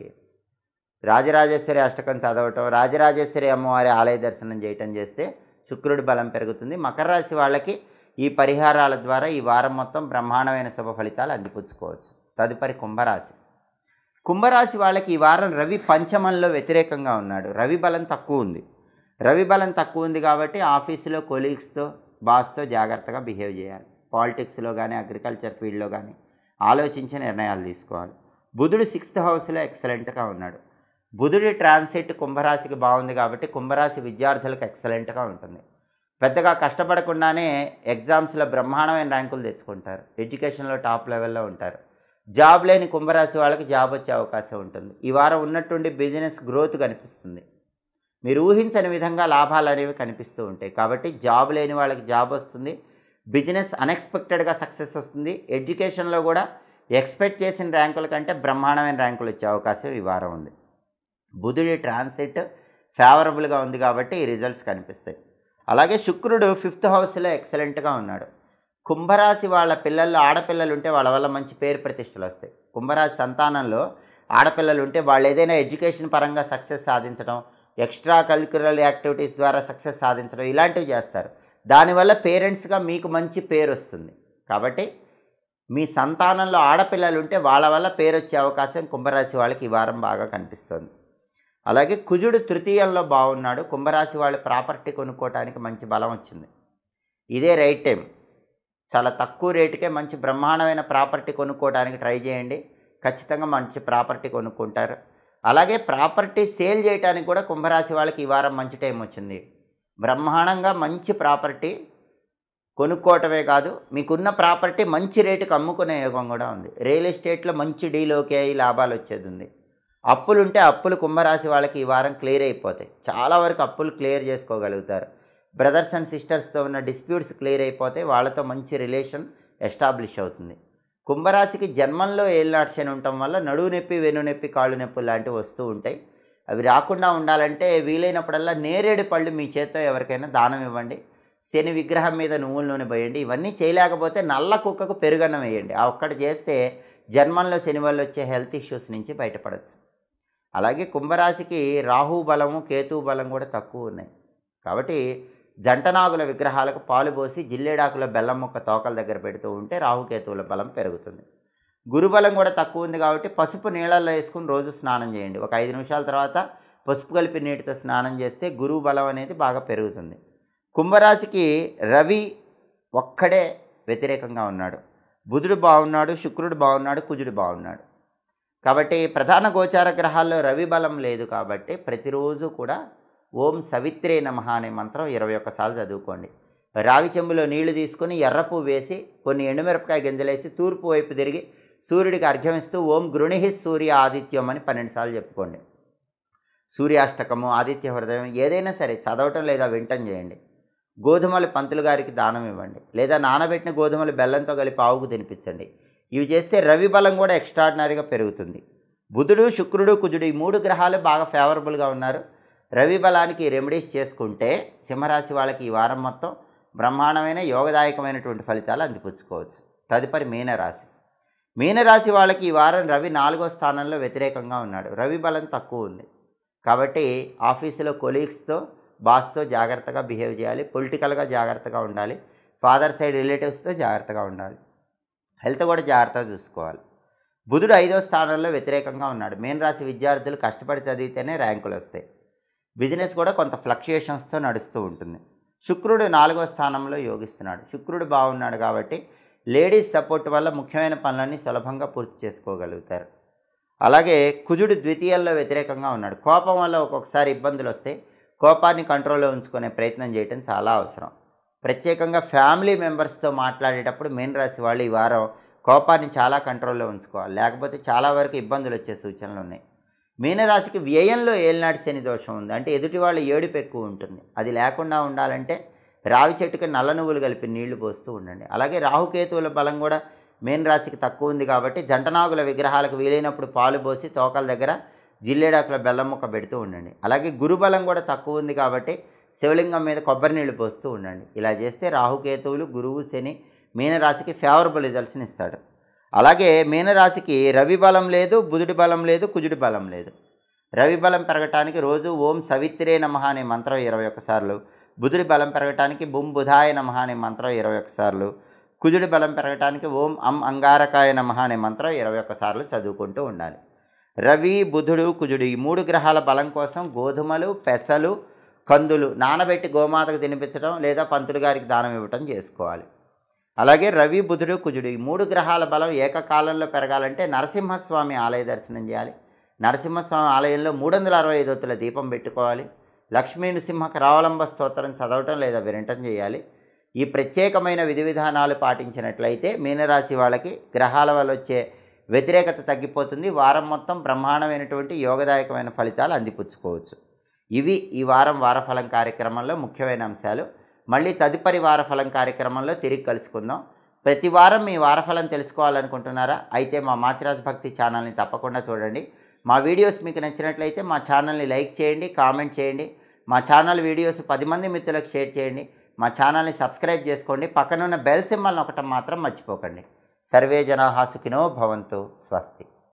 రాజరాజేశ్వరి అష్టకం చదవటం, రాజరాజేశ్వరి అమ్మవారి ఆలయ దర్శనం చేయటం చేస్తే శుక్రుడి బలం పెరుగుతుంది. మకర రాశి వాళ్ళకి ఈ పరిహారాల ద్వారా ఈ వారం మొత్తం బ్రహ్మాండమైన శుభ ఫలితాలు అందిపుచ్చుకోవచ్చు. తదుపరి కుంభరాశి. కుంభరాశి వాళ్ళకి ఈ వారం రవి పంచమంలో వ్యతిరేకంగా ఉన్నాడు. రవి బలం తక్కువ ఉంది. రవి బలం తక్కువ ఉంది కాబట్టి ఆఫీసులో కొలీగ్స్తో, బాస్తో జాగ్రత్తగా బిహేవ్ చేయాలి. పాలిటిక్స్లో కానీ, అగ్రికల్చర్ ఫీల్డ్లో కానీ ఆలోచించి నిర్ణయాలు తీసుకోవాలి. బుధుడు 6th హౌస్లో ఎక్సలెంట్గా ఉన్నాడు. బుధుడి ట్రాన్సిట్ కుంభరాశికి బాగుంది కాబట్టి కుంభరాశి విద్యార్థులకు ఎక్సలెంట్గా ఉంటుంది. పెద్దగా కష్టపడకుండానే ఎగ్జామ్స్లో బ్రహ్మాండమైన ర్యాంకులు తెచ్చుకుంటారు. ఎడ్యుకేషన్లో టాప్ లెవెల్లో ఉంటారు. జాబ్ లేని కుంభరాశి వాళ్ళకి జాబ్ వచ్చే అవకాశం ఉంటుంది. ఈ వారం ఉన్నట్టుండి బిజినెస్ గ్రోత్ కనిపిస్తుంది. మీరు ఊహించని విధంగా లాభాలు అనేవి కనిపిస్తూ ఉంటాయి. కాబట్టి జాబ్ లేని వాళ్ళకి జాబ్ వస్తుంది. బిజినెస్ అన్ఎక్స్పెక్టెడ్గా సక్సెస్ వస్తుంది. ఎడ్యుకేషన్లో కూడా ఎక్స్పెక్ట్ చేసిన ర్యాంకుల కంటే బ్రహ్మాండమైన ర్యాంకులు వచ్చే అవకాశం ఈ వారం ఉంది. బుధుడి ట్రాన్సిట్ ఫేవరబుల్గా ఉంది కాబట్టి ఈ రిజల్ట్స్ కనిపిస్తాయి. అలాగే శుక్రుడు 5th హౌస్లో ఎక్సలెంట్గా ఉన్నాడు. కుంభరాశి వాళ్ళ పిల్లల్లో ఆడపిల్లలు ఉంటే వాళ్ళ వల్ల మంచి పేరు ప్రతిష్టలు వస్తాయి. కుంభరాశి సంతానంలో ఆడపిల్లలు ఉంటే వాళ్ళు ఏదైనా ఎడ్యుకేషన్ పరంగా సక్సెస్ సాధించడం, ఎక్స్ట్రా కరిక్యులర్ యాక్టివిటీస్ ద్వారా సక్సెస్ సాధించడం ఇలాంటివి చేస్తారు. దానివల్ల పేరెంట్స్గా మీకు మంచి పేరు వస్తుంది. కాబట్టి మీ సంతానంలో ఆడపిల్లలు ఉంటే వాళ్ళ వల్ల పేరు వచ్చే అవకాశం కుంభరాశి వాళ్ళకి ఈ వారం బాగా కనిపిస్తుంది. అలాగే కుజుడు తృతీయంలో బాగున్నాడు. కుంభరాశి వాళ్ళు ప్రాపర్టీ కొనుక్కోవడానికి మంచి బలం వచ్చింది. ఇదే రైట్ టైం. చాలా తక్కువ రేటుకే మంచి బ్రహ్మాండమైన ప్రాపర్టీ కొనుక్కోవడానికి ట్రై చేయండి. ఖచ్చితంగా మంచి ప్రాపర్టీ కొనుక్కుంటారు. అలాగే ప్రాపర్టీ సేల్ చేయడానికి కూడా కుంభరాశి వాళ్ళకి ఈ వారం మంచి టైం వచ్చింది. బ్రహ్మాండంగా మంచి ప్రాపర్టీ కొనుక్కోవటమే కాదు, మీకున్న ప్రాపర్టీ మంచి రేటుకి అమ్ముకునే యోగం కూడా ఉంది. రియల్ ఎస్టేట్లో మంచి డీల్ ఓకే అయ్యి లాభాలు వచ్చేది ఉంది. అప్పులుంటే అప్పులు కుంభరాశి వాళ్ళకి ఈ వారం క్లియర్ అయిపోతాయి. చాలా వరకు అప్పులు క్లియర్ చేసుకోగలుగుతారు. బ్రదర్స్ అండ్ సిస్టర్స్తో ఉన్న డిస్ప్యూట్స్ క్లియర్ అయిపోతాయి. వాళ్ళతో మంచి రిలేషన్ ఎస్టాబ్లిష్ అవుతుంది. కుంభరాశికి జన్మంలో ఏళ్ళనాటి శని ఉండటం వల్ల నడువు నొప్పి, వెన్ను నొప్పి, కాళ్ళు నొప్పి లాంటివి వస్తూ ఉంటాయి. అవి రాకుండా ఉండాలంటే వీలైనప్పుడల్లా నేరేడు పళ్ళు మీ చేత్తో ఎవరికైనా దానం ఇవ్వండి. శని విగ్రహం మీద నువ్వుల నూనె పోయండి. ఇవన్నీ చేయలేకపోతే నల్ల కుక్కకు పెరుగన్నం వేయండి. ఆ ఒక్కటి చేస్తే జన్మంలో శని వల్ల వచ్చే హెల్త్ ఇష్యూస్ నుంచి బయటపడవచ్చు. అలాగే కుంభరాశికి రాహు బలము, కేతు బలం కూడా తక్కువ ఉన్నాయి. కాబట్టి జంటనాగుల విగ్రహాలకు పాలు పోసి జిల్లేడాకుల బెల్లం ముక్క తోకల దగ్గర పెడుతూ ఉంటే రాహుకేతువుల బలం పెరుగుతుంది. గురుబలం కూడా తక్కువ ఉంది కాబట్టి పసుపు నీళ్ళల్లో వేసుకుని రోజు స్నానం చేయండి. ఒక 5 నిమిషాల తర్వాత పసుపు కలిపి నీటితో స్నానం చేస్తే గురువు బలం అనేది బాగా పెరుగుతుంది. కుంభరాశికి రవి ఒక్కడే వ్యతిరేకంగా ఉన్నాడు. బుధుడు బాగున్నాడు, శుక్రుడు బాగున్నాడు, కుజుడు బాగున్నాడు. కాబట్టి ప్రధాన గోచార గ్రహాల్లో రవి బలం లేదు కాబట్టి ప్రతిరోజు కూడా ఓం సవిత్రే నమః అనే మంత్రం 21 సార్లు చదువుకోండి. రాగి చెంబులో నీళ్లు తీసుకొని ఎర్రపు వేసి కొన్ని ఎండుమిరపకాయ గింజలేసి తూర్పు వైపు తిరిగి సూర్యుడికి అర్ఘ్యమిస్తూ ఓం గృణిహి సూర్య ఆదిత్యం అని 12 సార్లు చెప్పుకోండి. సూర్యాష్టకము, ఆదిత్య హృదయం ఏదైనా సరే చదవటం లేదా వింటం చేయండి. గోధుమలు పంతులు గారికి దానం ఇవ్వండి. లేదా నానబెట్టిన గోధుమలు బెల్లంతో కలిపి ఆవుకు తినిపించండి. ఇవి చేస్తే రవి బలం కూడా ఎక్స్ట్రాడినరీగా పెరుగుతుంది. బుధుడు, శుక్రుడు, కుజుడు ఈ 3 గ్రహాలు బాగా ఫేవరబుల్గా ఉన్నారు. రవి బలానికి రెమెడీస్ చేసుకుంటే సింహరాశి వాళ్ళకి ఈ వారం మొత్తం బ్రహ్మాండమైన యోగదాయకమైనటువంటి ఫలితాలు అందిపుచ్చుకోవచ్చు. తదుపరి మీనరాశి. మీనరాశి వాళ్ళకి ఈ వారం రవి 4వ స్థానంలో వ్యతిరేకంగా ఉన్నాడు. రవి బలం తక్కువ ఉంది కాబట్టి ఆఫీసులో కొలీగ్స్తో, బాస్తో జాగ్రత్తగా బిహేవ్ చేయాలి. పొలిటికల్గా జాగ్రత్తగా ఉండాలి. ఫాదర్ సైడ్ రిలేటివ్స్తో జాగ్రత్తగా ఉండాలి. హెల్త్ కూడా జాగ్రత్తగా చూసుకోవాలి. బుధుడు 5వ స్థానంలో వ్యతిరేకంగా ఉన్నాడు. మీనరాశి విద్యార్థులు కష్టపడి చదివితేనే ర్యాంకులు వస్తాయి. బిజినెస్ కూడా కొంత ఫ్లక్చుయేషన్స్తో నడుస్తూ ఉంటుంది. శుక్రుడు 4వ స్థానంలో యోగిస్తున్నాడు. శుక్రుడు బాగున్నాడు కాబట్టి లేడీస్ సపోర్ట్ వల్ల ముఖ్యమైన పనులన్నీ సులభంగా పూర్తి చేసుకోగలుగుతారు. అలాగే కుజుడు ద్వితీయంలో వ్యతిరేకంగా ఉన్నాడు. కోపం వల్ల ఒక్కొక్కసారి ఇబ్బందులు వస్తాయి. కోపాన్ని కంట్రోల్లో ఉంచుకునే ప్రయత్నం చేయడం చాలా అవసరం. ప్రత్యేకంగా ఫ్యామిలీ మెంబర్స్తో మాట్లాడేటప్పుడు మీనరాశి వాళ్ళు ఈ వారం కోపాన్ని చాలా కంట్రోల్లో ఉంచుకోవాలి. లేకపోతే చాలా వరకు ఇబ్బందులు వచ్చే సూచనలు ఉన్నాయి. మీనరాశికి వ్యయంలో ఏలినాటి శని దోషం ఉంది. అంటే ఎదుటి వాళ్ళు ఏడుపు ఎక్కువ ఉంటుంది. అది లేకుండా ఉండాలంటే రావి చెట్టుకి నల్ల నువ్వులు కలిపి నీళ్లు పోస్తూ ఉండండి. అలాగే రాహుకేతువుల బలం కూడా మీనరాశికి తక్కువ ఉంది కాబట్టి జంటనాగుల విగ్రహాలకు వీలైనప్పుడు పాలు పోసి తోకల దగ్గర జిల్లేడాకుల బెల్లం ముక్క పెడుతూ ఉండండి. అలాగే గురుబలం కూడా తక్కువ ఉంది కాబట్టి శివలింగం మీద కొబ్బరి నీళ్లు పోస్తూ ఉండండి. ఇలా చేస్తే రాహుకేతువులు, గురువు, శని మీనరాశికి ఫేవరబుల్ రిజల్ట్స్ని ఇస్తాడు. అలాగే మీనరాశికి రవి బలం లేదు, బుధుడి బలం లేదు, కుజుడి బలం లేదు. రవి బలం పెరగటానికి రోజు ఓం సవిత్రే నమః అనే మంత్రం 21 సార్లు, బుధుడి బలం పెరగటానికి బుం బుధాయ నమః అనే మంత్రం 21 సార్లు, కుజుడి బలం పెరగటానికి ఓం అం అంగారకాయ నమః అనే మంత్రం 21 సార్లు చదువుకుంటూ ఉండాలి. రవి, బుధుడు, కుజుడు ఈ 3 గ్రహాల బలం కోసం గోధుమలు, పెసలు, కందులు నానబెట్టి గోమాతకు తినిపించడం లేదా పంతులు గారికి దానం ఇవ్వటం చేసుకోవాలి. అలాగే రవి, బుధుడు, కుజుడు ఈ 3 గ్రహాల బలం ఏకకాలంలో పెరగాలంటే నరసింహస్వామి ఆలయ దర్శనం చేయాలి. నరసింహస్వామి ఆలయంలో 365 ఒత్తుల దీపం పెట్టుకోవాలి. లక్ష్మీ నృసింహ కరావలంబ స్తోత్రం చదవటం లేదా వినటం చేయాలి. ఈ ప్రత్యేకమైన విధి విధానాలు పాటించినట్లయితే మీనరాశి వాళ్ళకి గ్రహాల వల్ల వచ్చే వ్యతిరేకత తగ్గిపోతుంది. వారం మొత్తం బ్రహ్మాండమైనటువంటి యోగదాయకమైన ఫలితాలు అందిపుచ్చుకోవచ్చు. ఇవి ఈ వారం వారఫలం కార్యక్రమంలో ముఖ్యమైన అంశాలు. మళ్ళీ తదుపరి వారఫలం కార్యక్రమంలో తిరిగి కలుసుకుందాం. ప్రతి వారం మీ వారఫలం తెలుసుకోవాలనుకుంటున్నారా? అయితే మా మాచిరాజ్ భక్తి ఛానల్ని తప్పకుండా చూడండి. మా వీడియోస్ మీకు నచ్చినట్లయితే మా ఛానల్ని లైక్ చేయండి, కామెంట్ చేయండి. మా ఛానల్ వీడియోస్ 10 మంది మిత్రులకు షేర్ చేయండి. మా ఛానల్ని సబ్స్క్రైబ్ చేసుకోండి. పక్కనున్న బెల్ సింబల్ నొక్కటం మాత్రం మర్చిపోకండి. సర్వే జనాః సుఖినో భవంతు. స్వస్తి.